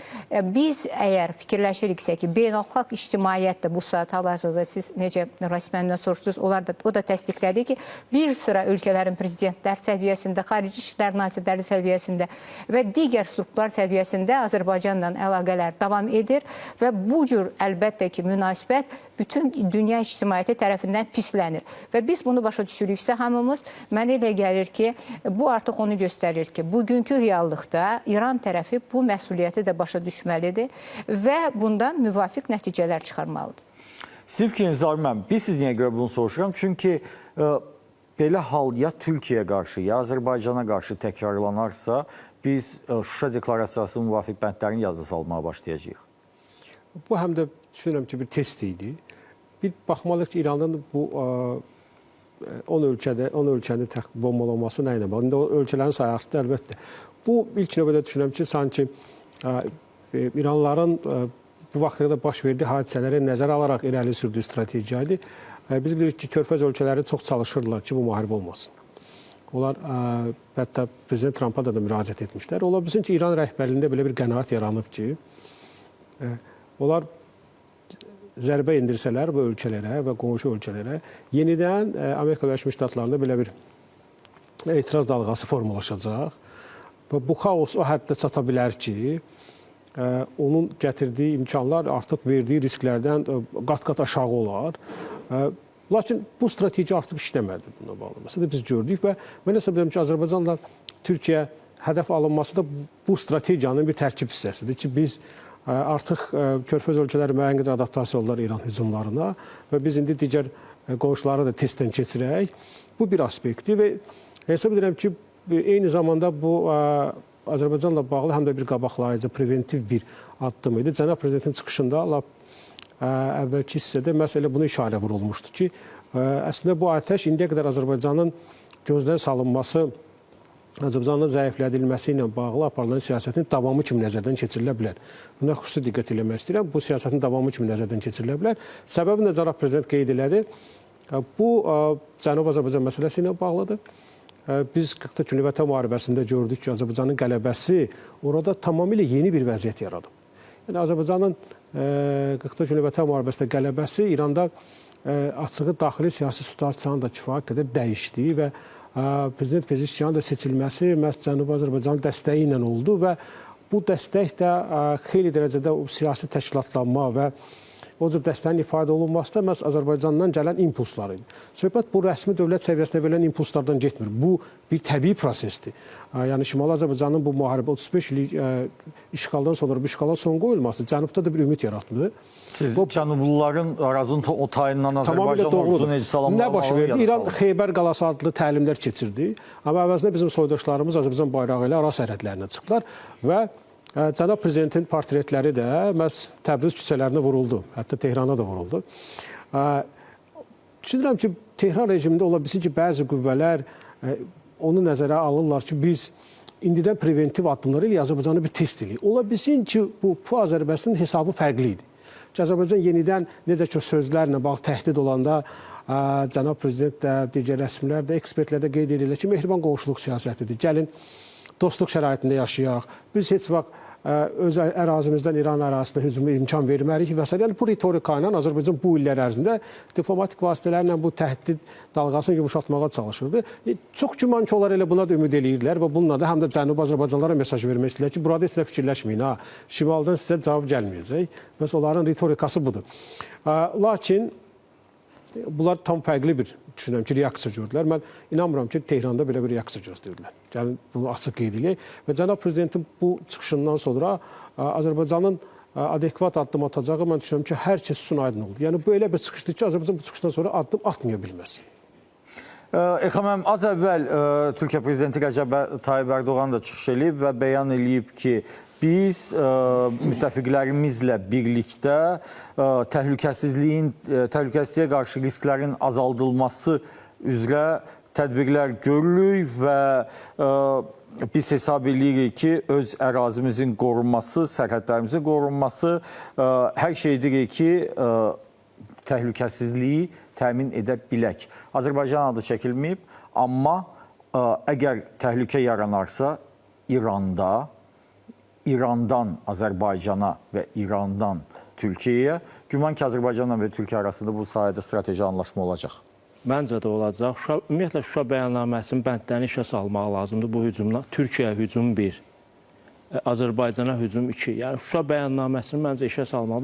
biz əgər fikirləşiriksə ki, beynəlxalq ictimaiyyət də bu saat hal-hazırda siz necə Rasim müəllimdən soruşdunuz, o da təsdiqlədi ki, bir sıra ölkələrin prezidentlər səviyyəsində, xarici işlər nazirləri səviyyəsində və digər strukturlar səviyyəsində Azərbaycanla əlaqələr davam edir və bu cür əlbəttə ki, münasibət bütün dünya ictimaiyyəti tərəfindən pislənir. Və biz bunu başa düşürüksə hamımız, mənə elə gəlir ki, bu artıq onu göstərir ki, bugünkü reallıqda İran tərəfi bu məsuliyyəti də başa düşməlidir və bundan müvafiq nəticələr çıxarmalıdır. Sizin fikriniz var mən. Biz siz niyə görə bunu soruşuram? Çünki belə hal ya Türkiyəyə qarşı, ya Azərbaycana qarşı təkrarlanarsa, biz Şuşa deklarasiyasının müvafiq bəndlərini yada salmağa başlayacağıq. Bu həm də düşünürəm ki, bir test idi. Bir baxmalıyıq ki, İranın bu 10 ölkəni bombalaması nə ilə bağlı? İndi o ölkələrin sayı artdı əlbəttə. Bu ilk növbədə düşünürəm ki, sanki İranlıların bu vaxtda baş verdiyi hadisələri nəzərə alaraq irəli sürdüyü strategiya idi. Biz bilirik ki, Körfəz ölkələri çox çalışırdılar ki, bu müharibə olmasın. Onlar hətta Prezident Trumpa da müraciət etmişlər. Ola bilsin ki, İran rəhbərliyində belə bir qənaət yaranıb ki, onlar zərbə indirsələr bu ölkələrə və qonşu ölkələrə yenidən Amerika Birləşmiş Ştatlarında belə bir etiraz dalğası formalaşacaq və bu xaos o həddə çata bilər ki, onun gətirdiyi imkanlar artıq verdiyi risklərdən qat-qat aşağı olar. Lakin bu strategiya artıq işləmədi buna bağlı. Məsələn, biz gördük və mən hesab edirəm ki, Azərbaycanla Türkiyə hədəf alınması da bu strategiyanın bir tərkib hissəsidir ki, biz artıq Körfəz ölkələri müəyyən qədər adaptasiya olurlar İran hücumlarına və biz indi digər qonşuları da testdən keçirək. Bu bir aspektdir və hesab edirəm ki, eyni zamanda bu Azərbaycanla bağlı həm də bir qabaqlayıcı, preventiv bir addım idi. Cənab Prezidentin çıxışında əvvəlki hissədə məhz elə buna işarə vurulmuşdu ki, əslində bu atəş indiyə qədər Azərbaycanın gözdən salınması, Azərbaycanın zəiflədilməsi ilə bağlı aparılan siyasətin davamı kimi nəzərdən keçirilə bilər. Buna xüsusi diqqət eləmək istəyirəm. Bu siyasətin davamı kimi nəzərdən keçirilə bilər. Səbəbi də Cənab Prezident qeyd elədi. Bu Cənubi Azərbaycan məsələsi ilə bağlıdır. Biz 40 günlük Vətən müharibəsində gördük ki, Azərbaycanın qələbəsi orada tamamilə yeni bir vəziyyət yaradıb. Yəni Azərbaycanın 40 günlük Vətən müharibəsində qələbəsi İranda açığı daxili siyasi situasiyanı da kifayət qədər dəyişdi və Prezident Pezeşkiyanın da seçilməsi məhz Cənubi Azərbaycanın dəstəyi ilə oldu və bu dəstək də xeyli dərəcədə siyasi təşkilatlanma və o cür dəstəyin ifadə olunması da məhz Azərbaycandan gələn impulslar idi. Söhbət bu rəsmi dövlət səviyyəsində verilən impulslardan getmir. Bu bir təbii prosesdir. Yəni Şimali Azərbaycanın bu müharibə 35 illik işğaldan sonra bu işğala son qoyulması Cənubda da bir ümid yaratdı. Siz cənubluların Arazın o tayından Azərbaycan ordusunu necə salamlamalı? Nə baş verdi? İran Xeybər qalası adlı təlimlər keçirdi. Amma əvəzində bizim soydaşlarımız Azərbaycan bayrağı ilə Araz sərhədlərinə çıxdılar və Cənab Prezidentin portretləri də məhz Təbriz küçələrinə vuruldu. Hətta Tehrana da vuruldu. Düşünürəm ki, Tehran rejimində ola bilsin ki, bəzi qüvvələr onu nəzərə alırlar ki, biz indidən preventiv addımları ilə Azərbaycanı bir test edirik. Ola bilsin ki, bu Azərbaycanın hesabı fərqli idi. Ki, Azərbaycan yenidən necə ki, sözlərlə bağlı təhdid olanda Cənab Prezident də, digər rəsmilər də, ekspertlər də qeyd edirlər ki, mehriban qonşuluq siyasətidir. Gəlin, dostluq şəraitində yaşayaq. Biz heç vaxt öz ərazimizdən İran ərazisinə hücuma imkan vermərik və s. Yəni, bu ritorika ilə Azərbaycan bu illər ərzində diplomatik vasitələrlə bu təhdid dalğasını yumuşatmağa çalışırdı. Çox güman ki, onlar elə buna da ümid eləyirlər və bununla da həm də Cənubi Azərbaycanlara mesaj vermək istəyirlər ki, burada sizə fikirləşməyin, şimaldan sizə cavab gəlməyəcək. Bəs onların ritorikası budur. Lakin bunlar tam fərqli bir düşünürəm ki, reaksiya gördülər. Mən inanmıram ki, Tehranda belə bir reaksiya göstərirlər. Gəlin, bunu açıq qeyd edək. Və Cənab Prezidentin bu çıxışından sonra Azərbaycanın adekvat addım atacağı mən düşünürəm ki, hər kəs üçün aydın oldu. Yəni, bu elə bir çıxışdır ki, Azərbaycan bu çıxışdan sonra addım atmaya bilməz. Elxan müəllim, az əvvəl Türkiyə Prezidenti Rəcəb Tayyib Ərdoğan da çıxış edib və bəyan edib ki, biz müttəfiqlərimizlə birlikdə təhlükəsizliyə qarşı risklərin azaldılması üzrə tədbirlər görürük və biz hesab edirik ki, öz ərazimizin qorunması, sərhədlərimizin qorunması hər şey deyirik ki, təhlükəsizliyi təmin edə bilək. Azərbaycan adı çəkilməyib, amma əgər təhlükə yaranarsa İrandan Azərbaycana və İrandan Türkiyəyə, güman ki, Azərbaycanla və Türkiyə arasında bu sayədə strateji anlaşma olacaq. Məncə də olacaq. Ümumiyyətlə, Şuşa bəyannaməsinin bəndlərini işə salmaq lazımdır bu hücumla. Türkiyəyə hücum 1, Azərbaycana hücum 2. Yəni, Şuşa bəyannaməsini məncə işə salmaq.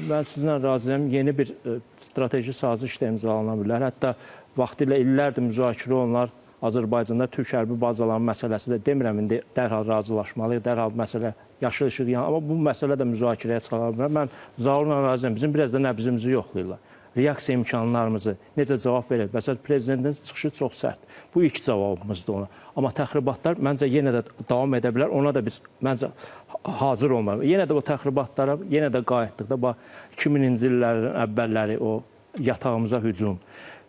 Mən sizinlə razıyam, yeni bir strateji saziş də imzalana bilər. Hətta vaxtilə illərdir müzakirə olunar. Azərbaycanda Türk hərbi bazalarının məsələsi də demirəm, indi dərhal razılaşmalıyıq, dərhal məsələ yaşıl işıq yanır. Amma bu məsələ də müzakirəyə çıxara bilər. Mən Zaurla razıyam, bizim biraz da nəbzimizi yoxlayırlar. Reaksiya imkanlarımızı, necə cavab verir? Məsələn, prezidentin çıxışı çox sərt. Bu ilk cavabımızdır ona. Amma təxribatlar məncə yenə də davam edə bilər. Ona da biz məncə hazır olmalıyıq. Yenə də o təxribatlara, yenə də qayıtdıqda 2000-ci illərin əvvəlləri o yatağımıza hücum,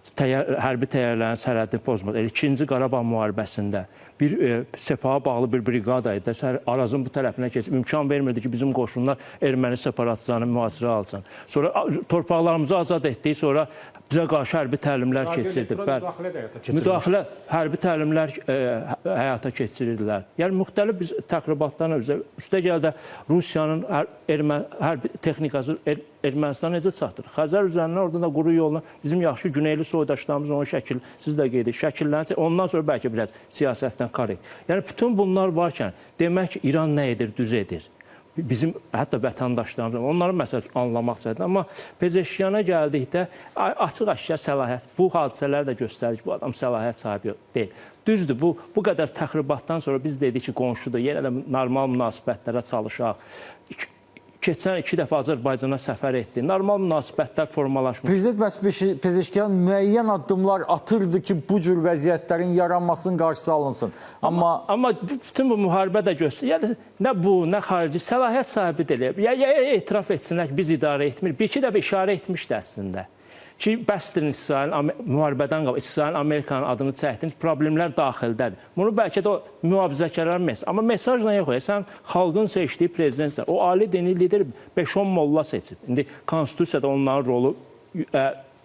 hərbi təyyarələrin sərhədini pozmaq. 2-ci Qarabağ müharibəsində bir Sepaha bağlı bir briqada idi. Arazın bu tərəfinə keçib imkan vermirdi ki, bizim qoşunlar erməni separatçılarını mühasirə alsın. Sonra torpaqlarımızı azad etdik, sonra bizə qarşı hərbi təlimlər keçirdi. Müdaxilə, hərbi təlimlər həyata keçirirdilər. Yəni, müxtəlif biz təxribatlarla üstə gəldə Rusiyanın hərbi texnikası Ermənistan necə çatdırır? Xəzər üzərindən orada da quru yolla bizim yaxşı güneyli soydaşlarımız onun siz də qeyd edin, şəkillərini ondan sonra bəlkə biraz siyasətdən korrekt. Yəni, bütün bunlar varkən demək ki, İran nə edir, düz edir. Bizim hətta vətəndaşlarımız, onların məsələn anlamaq istədir. Amma Pezeşkiyana gəldikdə açıq-aşkar səlahiyyət, bu hadisələr də göstərir ki, bu adam səlahiyyət sahibi deyil. Düzdür, bu qədər təxribatdan sonra biz dedik ki, qonşudur, yenə də normal münasibətlərə çalışaq. Keçən 2 dəfə Azərbaycana səfər etdi. Normal münasibətlər formalaşmış. Prezident məhz Pezeşkiyan müəyyən addımlar atırdı ki, bu cür vəziyyətlərin yaranmasının qarşısı alınsın. Amma bütün bu müharibə də göstərir. Yəni, nə bu, nə xarici səlahiyyət sahibi deyil. Ya etiraf etsinlər ki, biz idarə etmir. Bir-iki dəfə işarə etmişdi əslində. Ki, bəsdirin İsrailin müharibədən qabaq, İsrailin Amerikanın adını çəkdiniz, problemlər daxildədir. Bunu bəlkə də o mühafizəkərlər mesaj. Amma mesajla yox, sən xalqın seçdiyi prezidentsən. O ali dini lider 5-10 molla seçib. İndi konstitusiyada onların rolu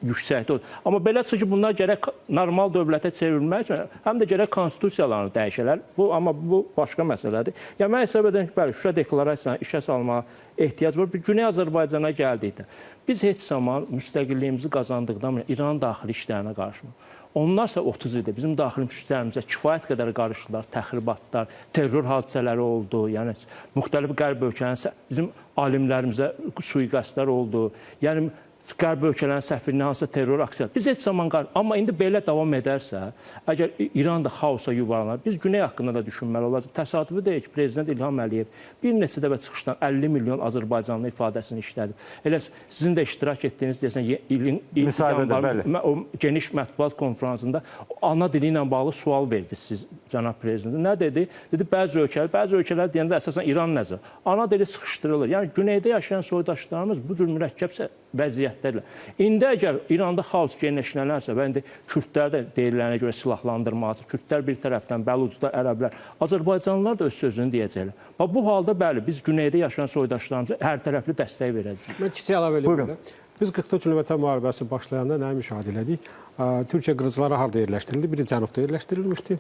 yüksəkdir. Amma belə çıxır ki, bunlar gərək normal dövlətə çevrilmək üçün həm də gərək konstitusiyalarını dəyişələr. Amma bu başqa məsələdir. Yəni, mən hesab edirəm ki, bəli, Şuşa deklarasiyanı işə salmağa ehtiyac var. Güney Azərbaycana gəldikdə biz heç zaman müstəqilliyimizi qazandıqdan İranın daxili işlərinə qarışmır. Onlarsa 30 ildir. Bizim daxili işlərimizə kifayət qədər qarışdılar, təxribatlar, terror hadisələri oldu. Yəni, müxtəlif qərb ölkələrin bizim alimlərimizə sui-qəsdlər oldu. Yəni, qərb ölkələrin səfirinə hansısa terror aksiyalar. Biz heç zaman amma indi belə davam edərsə, əgər İran da xaosa yuvarlanar, biz Güney haqqında da düşünməli olacaq. Təsadüfi deyil ki, Prezident İlham Əliyev bir neçə dəfə çıxışdan 50 milyon Azərbaycanlı ifadəsini işlədib. Elə sizin də iştirak etdiyiniz deyəsən, o geniş mətbuat konferansında ana dili ilə bağlı sual verdi siz, cənab Prezident. Nə dedi? Dedi, bəzi ölkələr deyəndə əsasən İran nəzər. Ana dili sıxışdırılır. Yəni, Güneydə yaşayan soydaşlarımız bu cür mürəkkəb vəziyyətlərlə. İndi əgər İranda xaos genişlənərsə və indi Kürdlər də deyilənə görə silahlandırmacı, Kürdlər bir tərəfdən, Bəluclar, Ərəblər, Azərbaycanlılar da öz sözünü deyəcəklər. Bu halda bəli, biz Güneydə yaşayan soydaşlarımıza hər tərəfli dəstək verəcəyik. Mən kiçik əlavə edirəm. Biz 44 gün Vətən müharibəsi başlayanda nə müşahidə elədik? Türkiyə qırıcıları harda yerləşdirildi? Biri cənubda yerləşdirilmişdi,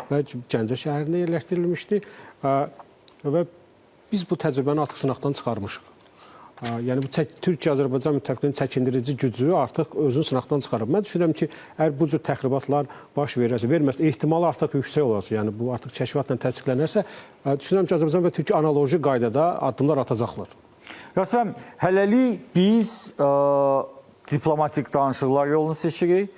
və Gəncə şəhərində yerləşdirilmişdi. Və biz bu təcrübəni artıq sınaqdan çıxarmışıq. Yəni, Türkiyə-Azərbaycan müttəfiqinin çəkindirici gücü artıq özünü sınaqdan çıxarıb. Mən düşünürəm ki, əgər bu cür təxribatlar baş verməsə, ehtimalı artıq yüksək olacaq. Yəni, bu artıq kəşfiyyatla təsdiqlənərsə, düşünürəm ki, Azərbaycan və Türkiyə analoji qaydada addımlar atacaqlar. Rəsmən, hələlik biz diplomatik danışıqlar yolunu seçirik.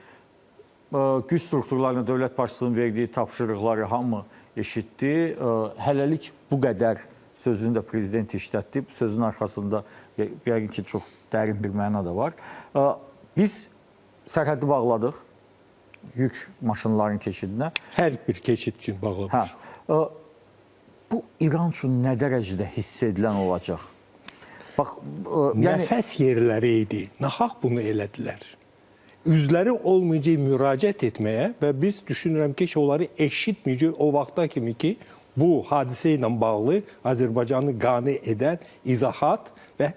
Güc strukturlarına dövlət başçısının verdiyi tapşırıqları hamı eşitdi. Hələlik bu qədər sözünü də prezident işlətdi. Sözün arxasında yəqin ki, çox dərin bir məna da var. Biz sərhəddi bağladıq yük maşınların keçidinə. Hər bir keçid üçün bağlamış. Bu İran üçün nə dərəcədə hiss edilən olacaq? Nəfəs yerləri idi. Nahaq bunu elədilər. Üzləri olmayacaq müraciət etməyə və biz düşünürəm ki, onları eşitməyəcək o vaxta kimi ki, bu hadisə ilə bağlı Azərbaycanı qane edən izahat və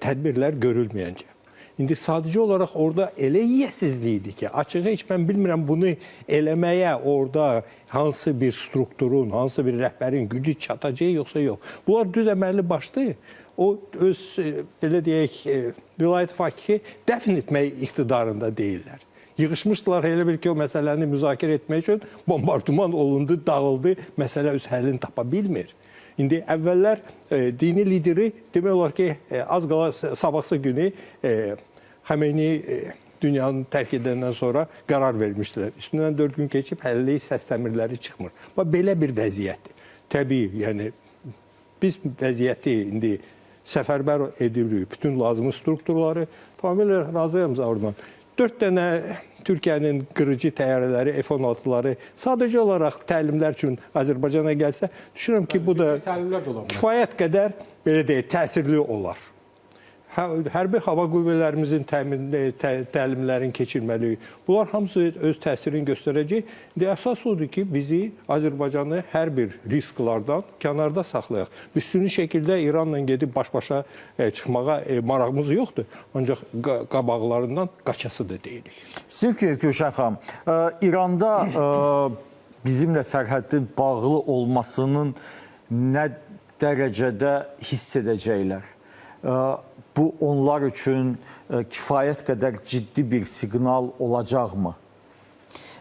tədbirlər görülməyəcək. İndi sadəcə olaraq orada elə yiyəsizlik idi ki, açığı heç mən bilmirəm bunu eləməyə orada hansı bir strukturun, hansı bir rəhbərin gücü çatacaq yoxsa yox. Bunlar düz əməlli başdı. O öz belə deyək vilayət fakiri dəfn etmək iqtidarında deyirlər. Yığışmışdılar elə bil ki, o məsələni müzakirə etmək üçün bombardıman olundu, dağıldı, məsələ öz həllini tapa bilmir. İndi əvvəllər dini lideri demək olar ki, az qala sabahsı günü Xameyni dünyanı tərk edəndən sonra qərar vermişdilər. Üstündən 4 gün keçib həlli səsləmirləri çıxmır. Belə bir vəziyyətdir. Təbii, yəni biz vəziyyəti indi səfərbər edirik, bütün lazımı strukturları, tamamilə razıyam oradan. 4 dənə Türkiyənin qırıcı təyyarələri, F-16'ları sadəcə olaraq təlimlər üçün Azərbaycana gəlsə, düşünürəm ki, bu da kifayət qədər belə deyək, təsirli olar. Hərbi hava qüvvələrimizin təlimlərin keçirməliyi, bunlar hamısı öz təsirini göstərəcək. Əsas odur ki, bizi, Azərbaycanı hər bir risklardan kənarda saxlayaq. Üstünlü şəkildə İranla gedib baş-başa çıxmağa marağımız yoxdur. Ancaq qabaqlarından qaçası da deyilik. Sırf ki, Gülşən xanım, İranda bizimlə sərhədin bağlı olmasının nə dərəcədə hiss edəcəklər? Bu onlar üçün kifayət qədər ciddi bir siqnal olacaqmı?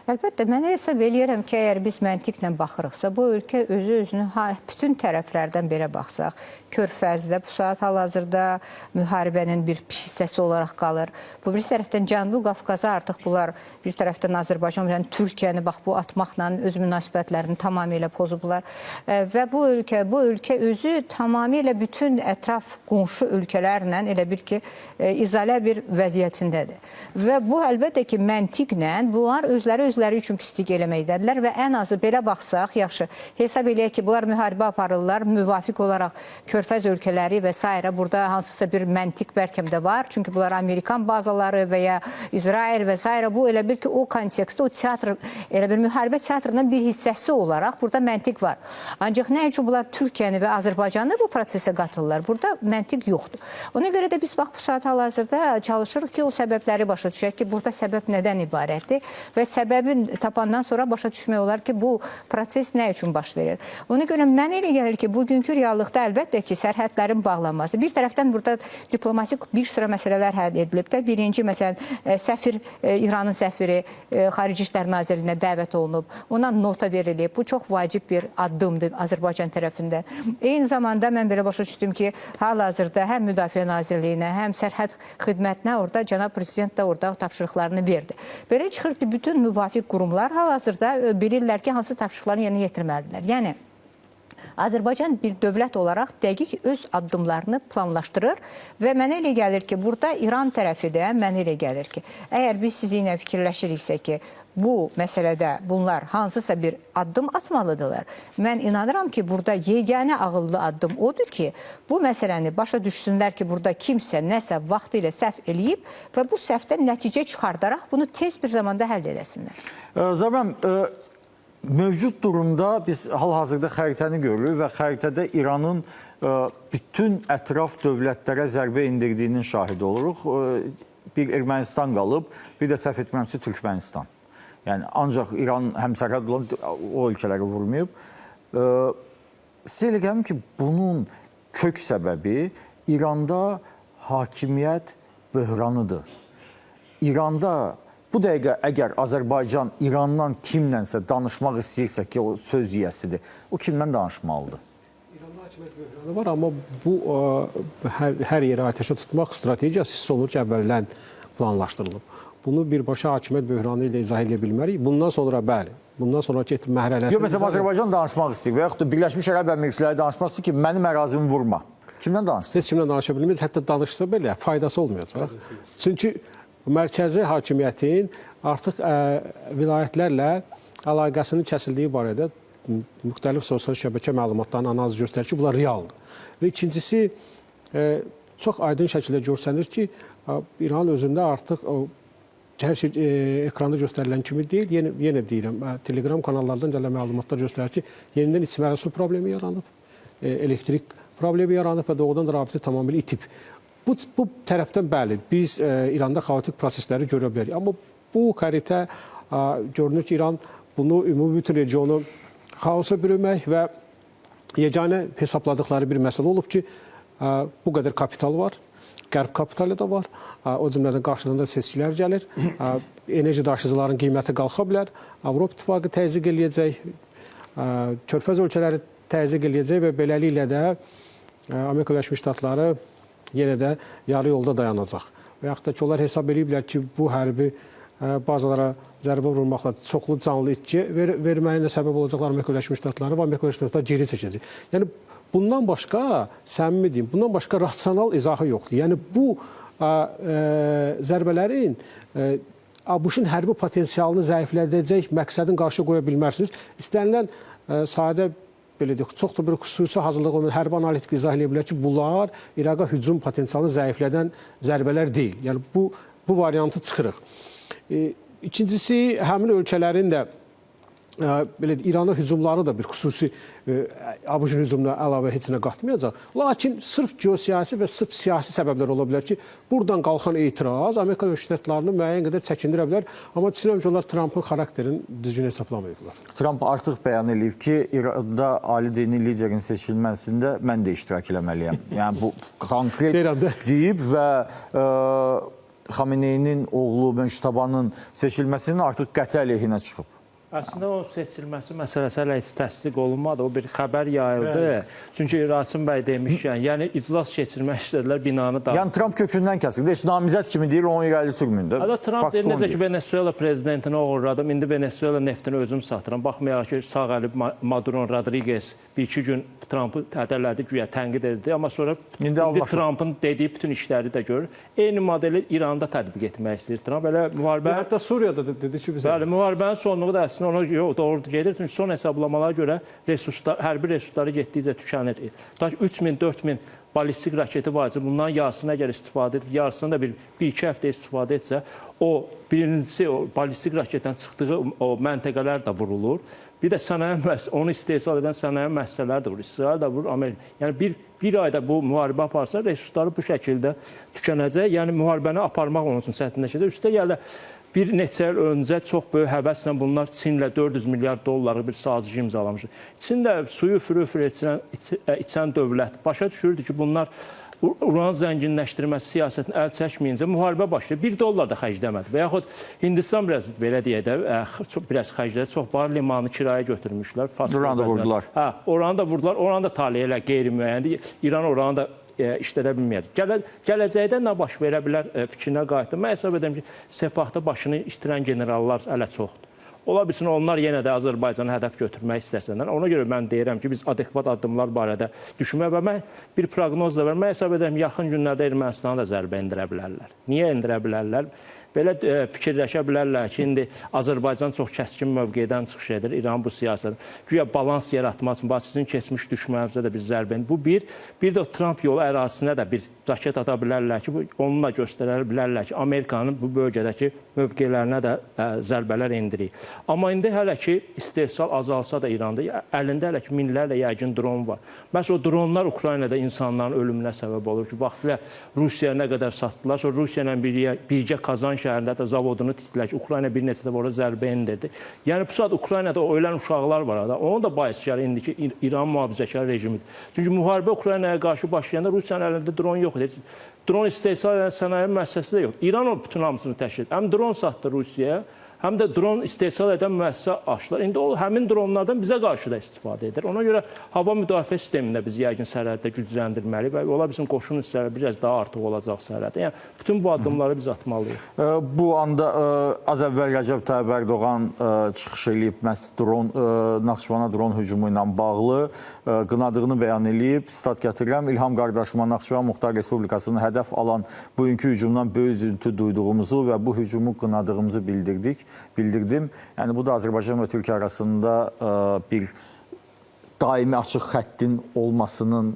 Əlbəttə, mən hesab eləyirəm ki, əgər biz məntiqlə baxırıqsa, bu ölkə özünü bütün tərəflərdən belə baxsaq, Körfəzdə bu saat hal-hazırda müharibənin bir hissəsi olaraq qalır. Bu bir tərəfdən Cənubi Qafqaza artıq bunlar bir tərəfdən Azərbaycan, yəni Türkiyəni bax bu atmaqla öz münasibətlərini tamamilə pozublar. Və bu ölkə özü tamamilə bütün ətraf qonşu ölkələrlə elə bir ki, izalə bir vəziyyətindədir. Və bu əlbəttə ki, məntiqlə bunlar özləri üçün pislik eləməkdədirlər və ən azı belə baxsaq, yaxşı, hesab eləyək ki, bunlar müharibə aparırlar, müvafiq olaraq Körfəz ölkələri və s. burada hansısa bir məntiq bəlkə də var. Çünki bunlar Amerikan bazaları və ya İsrail və s. Bu elə bir ki, o kontekstdə, o teatr, elə bir müharibə teatrının bir hissəsi olaraq burada məntiq var. Ancaq nə üçün bunlar Türkiyəni və Azərbaycanı bu prosesə qatırlar? Burada məntiq yoxdur. Ona görə də biz bax, bu saat hal-hazırda çalışırıq ki, o səbəbləri başa düşək ki, burada səbəb nədən ibarətdir və səbəbin tapandan sonra başa düşmək olar ki, bu proses nə üçün baş verir? Ona görə mən elə gəlir ki, bugünkü reallıqda əlbəttə ki, sərhədlərin bağlanması. Bir tərəfdən burada diplomatik bir sıra məsələlər həll edilib də. Birinci, məsələn, İranın səfiri Xarici İşlər Nazirliyinə dəvət olunub. Ona nota verilib. Bu çox vacib bir addımdır Azərbaycan tərəfindən. Eyni zamanda mən belə başa düşdüm ki, hal-hazırda həm Müdafiə Nazirliyinə, həm Sərhəd Xidmətinə orada Cənab Prezident də orada tapşırıqlarını verdi. Belə çıxır ki, bütün müvafiq qurumlar hal-hazırda bilirlər ki, hansı tapşırıqlarını yerinə yetirməlidirlər. Yəni, Azərbaycan bir dövlət olaraq dəqiq öz addımlarını planlaşdırır və mənə elə gəlir ki, burada İran tərəfi də mənə elə gəlir ki, əgər biz sizinlə fikirləşiriksə ki, bu məsələdə bunlar hansısa bir addım atmalıdırlar. Mən inanıram ki, burada yeganə ağıllı addım odur ki, bu məsələni başa düşsünlər ki, burada kimsə nəsə vaxtı ilə səhv eləyib və bu səhvdən nəticə çıxardaraq bunu tez bir zamanda həll eləsinlər. Zəbəm, mövcud durumda biz hal-hazırda xəritəni görürük və xəritədə İranın bütün ətraf dövlətlərə zərbə indirdiyinin şahidi oluruq. Bir Ermənistan qalıb, bir də səhv etmirəmsə Türkmənistan. Yəni, ancaq İran həmsərhəd olan o ölkələri vurmayıb. Sizə elə gəlir ki, bunun kök səbəbi İranda hakimiyyət böhranıdır. İranda bu dəqiqə əgər Azərbaycan İrandan kimlənsə danışmaq istəyirsə ki, o söz yiyəsidir, o kimdən danışmalıdır? İranda hakimiyyət böhranı var, amma bu hər yerə ateşə tutmaq strategiyası hiss olunur ki, əvvəldən planlaşdırılıb. Bunu birbaşa hakimiyyət böhranı ilə izah edə bilmərik. Bundan sonra bəli, bundan sonraki mərhələsində... Yox, məsələn, Azərbaycan danışmaq istəyir və yaxud da Birləşmiş Ərəb Əmirlikləri danışmaq istəyir ki, mənim ərazimi vurma. Kimdən danışsın? Heç kimdən danışa bilməyiz, hətta danışsa belə faydası olmayacaq. Çünki mərkəzi hakimiyyətin artıq vilayətlərlə əlaqəsinin kəsildiyi barədə müxtəlif sosial şəbəkə məlumatlarının analizi göstərir ki, bunlar realdır. Və ikincisi, çox aydın şəkildə görsənir ki, İran özündə artıq hər şey ekranda göstərilən kimi deyil. Yenə deyirəm, Telegram kanallardan gələn məlumatlar göstərir ki, yenidən içməli su problemi yaranıb, elektrik problemi yaranıb və doğrudan da rabitə tamamilə itib. bu tərəfdən bəli, biz İranda xaotik prosesləri görə bilərik. Amma bu xəritə görünür ki, İran bunu ümumi bütün regionu xaosa bürümək və yeganə hesabladıkları bir məsələ olub ki, bu qədər kapital var, qərb kapitalı da var, o cümlədən qarşıdan da seçkilər gəlir, enerji daşıyıcıların qiyməti qalxa bilər, Avropa İttifaqı təzyiq eləyəcək, Körfəz ölkələri təzyiq eləyəcək və beləliklə də Amerika Birləşmiş Ştatları yenə də yarı yolda dayanacaq. Və yaxud da ki, onlar hesab ediblər ki, bu hərbi bazalara zərbə vurmaqla çoxlu canlı itki verməyinə səbəb olacaqlar Amerika Birləşmiş Ştatları və Amerika Birləşmiş Ştatları geri çəkəcək. Yəni, bundan başqa, səmimi deyim, bundan başqa rasional izahı yoxdur. Yəni, bu zərbələrin ABŞ-ın hərbi potensialını zəiflədəcək məqsədin qarşı qoya bilmərsiniz. İstənilən sadə, belə deyək, çox da bir xüsusi hazırlıq olmayan hərbi analitik izah edə bilər ki, bunlar İraqa hücum potensialını zəiflədən zərbələr deyil. Yəni, bu variantı çıxırıq. İkincisi, həmin ölkələrin də belə İrana hücumları da bir xüsusi ABŞ-ın hücumuna əlavə heç nə qatmayacaq. Lakin sırf geosiyasi və sırf siyasi səbəblər ola bilər ki, buradan qalxan etiraz Amerika Birləşmiş Ştatlarını müəyyən qədər çəkindirə bilər. Amma düşünürəm ki, onlar Trampın xarakterini düzgün hesablamayıblar. Tramp artıq bəyan edib ki, İranda ali dini liderin seçilməsində mən də iştirak eləməliyəm. Yəni, bu konkret deyib və Xameneyinin oğlu Müştabanın seçilməsinin artıq qəti əleyhinə çıxıb. Əslində o seçilməsi məsələsi hələ heç təsdiq olunmadı. O bir xəbər yayıldı. Çünki Rasim bəy demişkən, yəni iclas keçirmək istədilər binanı da. Yəni Tramp kökündən kəsirdi. Heç namizəd kimi deyir, onun irəli sürmündə. Hələ Tramp deyir, necə ki, Venezuela prezidentini oğurladım, indi Venezuela neftini özüm satıram. Baxmayaraq ki, sağ əli Maduro Rodriguez bir-iki gün Trampı hədələdi, güya tənqid edildi. Amma sonra indi Trampın dediyi bütün işləri də görür. Eyni modeli İranda tətbiq etmək istəyir Tramp. Elə müharibə... Hətta Suriyada dedi ki, bizə... Bəli, müharibənin sonluğu da əslində ona doğru gedir. Çünki son hesablamalara görə hərbi resursları getdikcə tükənir. 3000, 4000 balistik raketi var. Bundan yarısına gəlir istifadə edib, yarısını da bir-iki həftə istifadə etsə, o birincisi o balistik raketdən çıxdığı o məntəqələr də vurulur. Bir də onu istehsal edən sənaye müəssisələri də vurur. İsrail də vurur, Amerika. Yəni bir ayda bu müharibə aparsa, resursları bu şəkildə tükənəcək. Yəni müharibəni aparmaq onun üçün çətinləşəcək. Üstə gələ bir neçə il öncə çox böyük həvəslə bunlar Çinlə 400 milyard dollarlıq bir sazişi imzalamışdı. Çin də suyu fürü-fürü içən dövlət başa düşürdü ki, bunlar uran zənginləşdirməsi siyasətini əl çəkməyincə müharibə başlayır. $1 da xərcləmədi. Və yaxud Hindistan biraz belə deyək də, biraz xərclədi. Çox bar limanı kirayə götürmüşlər. Oranı da vurdular. Hə, oranı da vurdular. Oranı da taliyə elə qeyri-müəyyəndir. İran oranı da işlədə bilməyəcək. Gələcəkdə nə baş verə bilər fikrinə qayıtdım. Mən hesab edirəm ki, Sepahda başını itirən generallar hələ çoxdur. Ola bilsin, onlar yenə də Azərbaycanı hədəf götürmək istəsənlər. Ona görə mən deyirəm ki, biz adekvat addımlar barədə düşünmək və mən bir proqnoz da var. Mən hesab edirəm, yaxın günlərdə Ermənistana da zərbə endirə bilərlər. Niyə endirə bilərlər? Belə fikirləşə bilərlər ki, indi Azərbaycan çox kəskin mövqedən çıxış edir, İran bu siyasət. Güya balans yaratmaq üçün, sizin keçmiş düşmənizə də bir zərbə endir. Bu bir də Trump yolu ərazisinə də bir raket ata bilərlər ki, onunla göstərə bilərlər ki, Amerikanın bu bölgədəki mövqelərinə də zərbələr endirir. Amma indi hələ ki, istehsal azalsa da İranda, əlində hələ ki, minlərlə yəqin dron var. Məsələn, o dronlar Ukraynada insanların ölümünə səbəb olur ki, vaxtilə Rusiyaya nə qədər satdılar, sonra Rusiya ilə birgə Kazan şəhərində də zavodunu titrilər ki, Ukrayna bir neçə də orada zərbə endirdi. Yəni, bu saat Ukraynada ölən uşaqlar var. Onun da bahiskarı indiki İran mühafizəkar rejimidir. Çünki müharibə Ukraynaya qarşı başlayanda Rusiyanın əlində dron yoxdur. Dron istehsal edən sənaye müəssisəsi də yoxdur. İran o bütün hamısını təşkil edir. Həm dron satdı Rusiyaya, həm də dron istehsal edən müəssisə açdılar. İndi o həmin dronlardan bizə qarşı da istifadə edir. Ona görə hava müdafiə sistemində biz yəqin sərhəddə gücləndirməli və ola bilsin qoşun hissələri biraz daha artıq olacaq sərhəddə. Yəni bütün bu addımları biz atmalıyıq. Bu anda az əvvəl Rəcəb Tayyip Ərdoğan çıxış edib məhz Naxçıvana dron hücumu ilə bağlı qınadığını bəyan edib. Stat gətirirəm. İlham qardaşıma Naxçıvan Muxtar Respublikasının hədəf alan bugünkü hücumdan böyük üzüntü duyduğumuzu və bu hücumu qınadığımızı bildirdim. Yəni, bu da Azərbaycan və Türkiyə arasında bir daimi açıq xəttin olmasının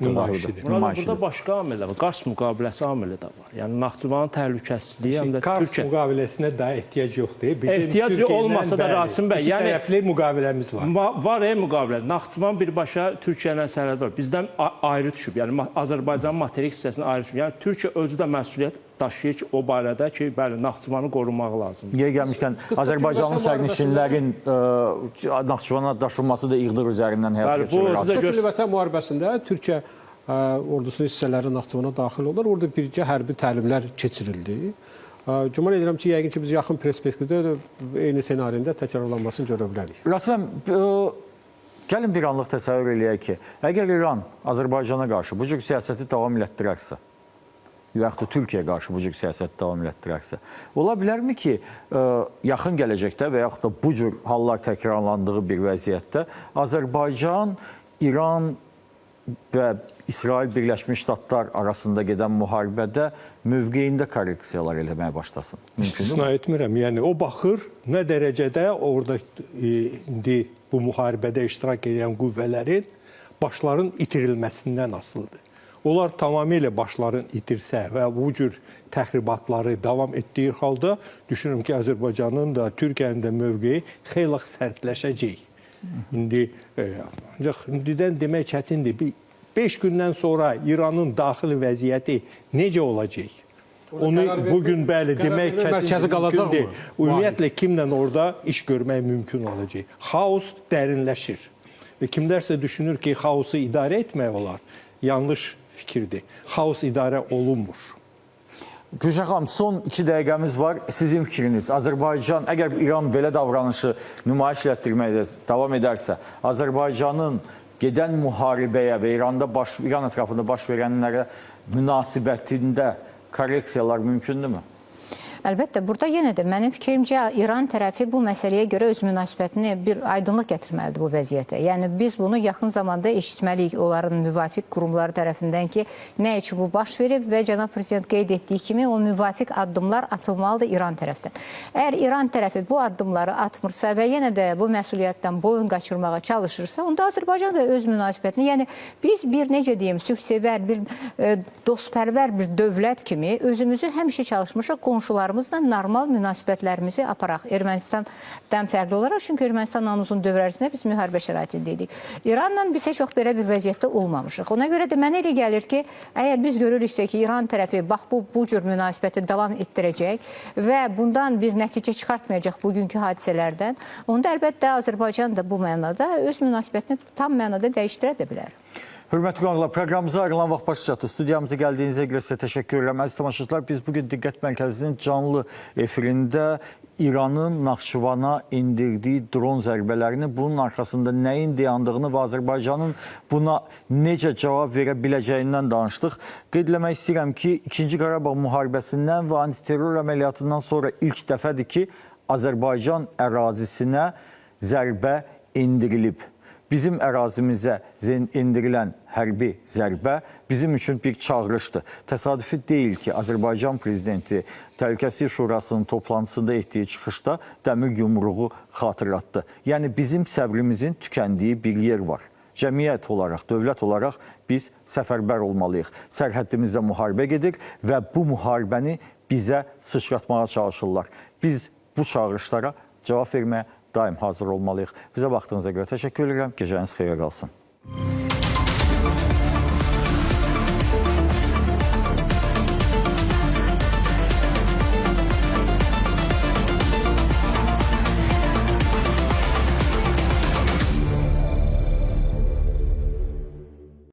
Nümayişidir. Burada başqa amillər var. Qars müqaviləsi amili də var. Yəni Naxçıvanın təhlükəsizliyi həm də Kars Türkiyə müqaviləsinə daha ehtiyac yoxdur. Bizim Ehtiyac Türkiyədən olmasa da bəli, Rasim bəy, iki yəni- tərəfli müqaviləmiz var. var müqavilə. Naxçıvan birbaşa Türkiyə ilə sərhəd var. Bizdən ayrı düşüb. Yəni Azərbaycanın materik hissəsindən ayrı düşüb. Yəni Türkiyə özü də məsuliyyət daşıyır ki, o barədə ki, bəli, Naxçıvanı qorumaq lazımdır. Yer gəlmişkən Azərbaycanlı sərnişinlərin Naxçıvana daşınması da İğdır üzərindən həyata Bəli, bu keçirilir. özü də Türkiyə Vətən müharibəsində Türkiyə ordusunun hissələri Naxçıvana daxil oldular. Orada bircə hərbi təlimlər keçirildi. Güman edirəm ki, yəqin ki, biz yaxın perspektivdə eyni senarində təkrarlanmasını görə bilərik. Rasim, gəlin bir anlıq təsəvvür eləyək ki, əgər İran Azərbaycana qarşı bu cür siyasəti davam elətdirərsə, yaxud da Türkiyəyə qarşı bu cür siyasəti davam elətdirərsə, ola bilərmi ki, yaxın gələcəkdə və yaxud da bu cür hallar təkrarlandığı bir vəziyyətdə Azərbaycan, İran və İsrail Birləşmiş Ştatlar arasında gedən müharibədə mövqeyində korreksiyalar eləməyə başlasın? Mümkündür mü? İstisna etmirəm. Yəni o baxır nə dərəcədə orada indi bu müharibədə iştirak edən qüvvələrin başların itirilməsindən asılıdır. Onlar tamamilə başlarını itirsə və bu cür təxribatları davam etdiyi halda düşünürəm ki, Azərbaycanın da Türkiyənin də mövqeyi xeyli sərtləşəcək. İndi ancaq indidən demək çətindir. 5 gündən sonra İranın daxili vəziyyəti necə olacaq? Onu bugün bəli demək mərkəzi qalacaq mı? Ümumiyyətlə kimlə orada iş görmək mümkün olacaq? Xaos dərinləşir. Və kimlərsə düşünür ki, xaosu idarə etmək olar. Yanlış fikirdir. Xaos idarə olunmur. Gülşən xanım, son 2 dəqiqəmiz var. Sizin fikriniz, Azərbaycan, əgər İran belə davranışı nümayiş etdirməkdə davam edərsə, Azərbaycanın gedən müharibəyə və İran ətrafında baş verənlərə münasibətində korreksiyalar mümkündürmü? Əlbəttə, burada yenə də mənim fikrimcə İran tərəfi bu məsələyə görə öz münasibətini bir aydınlıq gətirməlidir bu vəziyyətə. Yəni biz bunu yaxın zamanda eşitməliyik onların müvafiq qurumları tərəfindən ki, nə üçün bu baş verib və cənab prezident qeyd etdiyi kimi o müvafiq addımlar atılmalıdır İran tərəfdən. Əgər İran tərəfi bu addımları atmırsa və yenə də bu məsuliyyətdən boyun qaçırmağa çalışırsa, onda Azərbaycan da öz münasibətini, yəni biz bir necə deyim, sülhsevər, bir dostpərvər bir dövlət kimi özümüzü həmişə çalışmışıq qonşularımızla normal münasibətlərimizi aparaq. Ermənistandan fərqli olaraq, çünki Ermənistan uzun dövr ərzində biz müharibə şəraitindəydik. İranla biz heç vaxt belə bir vəziyyətdə olmamışıq. Ona görə də mənə elə gəlir ki, əgər biz görürüksə ki, İran tərəfi bax bu cür münasibəti davam etdirəcək və bundan bir nəticə çıxartmayacaq bugünkü hadisələrdən, onda əlbəttə Azərbaycan da bu mənada öz münasibətini tam mənada dəyişdirə də bilər. Hörmətli qonaqlar, proqramımıza ayrılan vaxt başı çatdı. Studiyamıza gəldiyinizə görə sizə təşəkkür edirəm. Əziz tamaşaçılar, biz bugün Diqqət Mərkəzinin canlı efirində İranın Naxçıvana indirdiyi dron zərbələrini, bunun arxasında nəyin dayandığını və Azərbaycanın buna necə cavab verə biləcəyindən danışdıq. Qeyd eləmək istəyirəm ki, 2-ci Qarabağ müharibəsindən və antiterror əməliyyatından sonra ilk dəfədir ki, Azərbaycan ərazisinə zərbə indirilib. Bizim ərazimizə endirilən hərbi zərbə bizim üçün bir çağırışdır. Təsadüfi deyil ki, Azərbaycan prezidenti Təhlükəsizlik Şurasının toplantısında etdiyi çıxışda dəmir yumruğu xatırlatdı. Yəni bizim səbrimizin tükəndiyi bir yer var. Cəmiyyət olaraq, dövlət olaraq biz səfərbər olmalıyıq. Sərhəddimizdə müharibə gedir və bu müharibəni bizə sıçratmağa çalışırlar. Biz bu çağırışlara cavab verməyə daim hazır olmalıyıq. Bizə baxdığınıza görə təşəkkür edirəm. Gecəniz xeyir qalsın.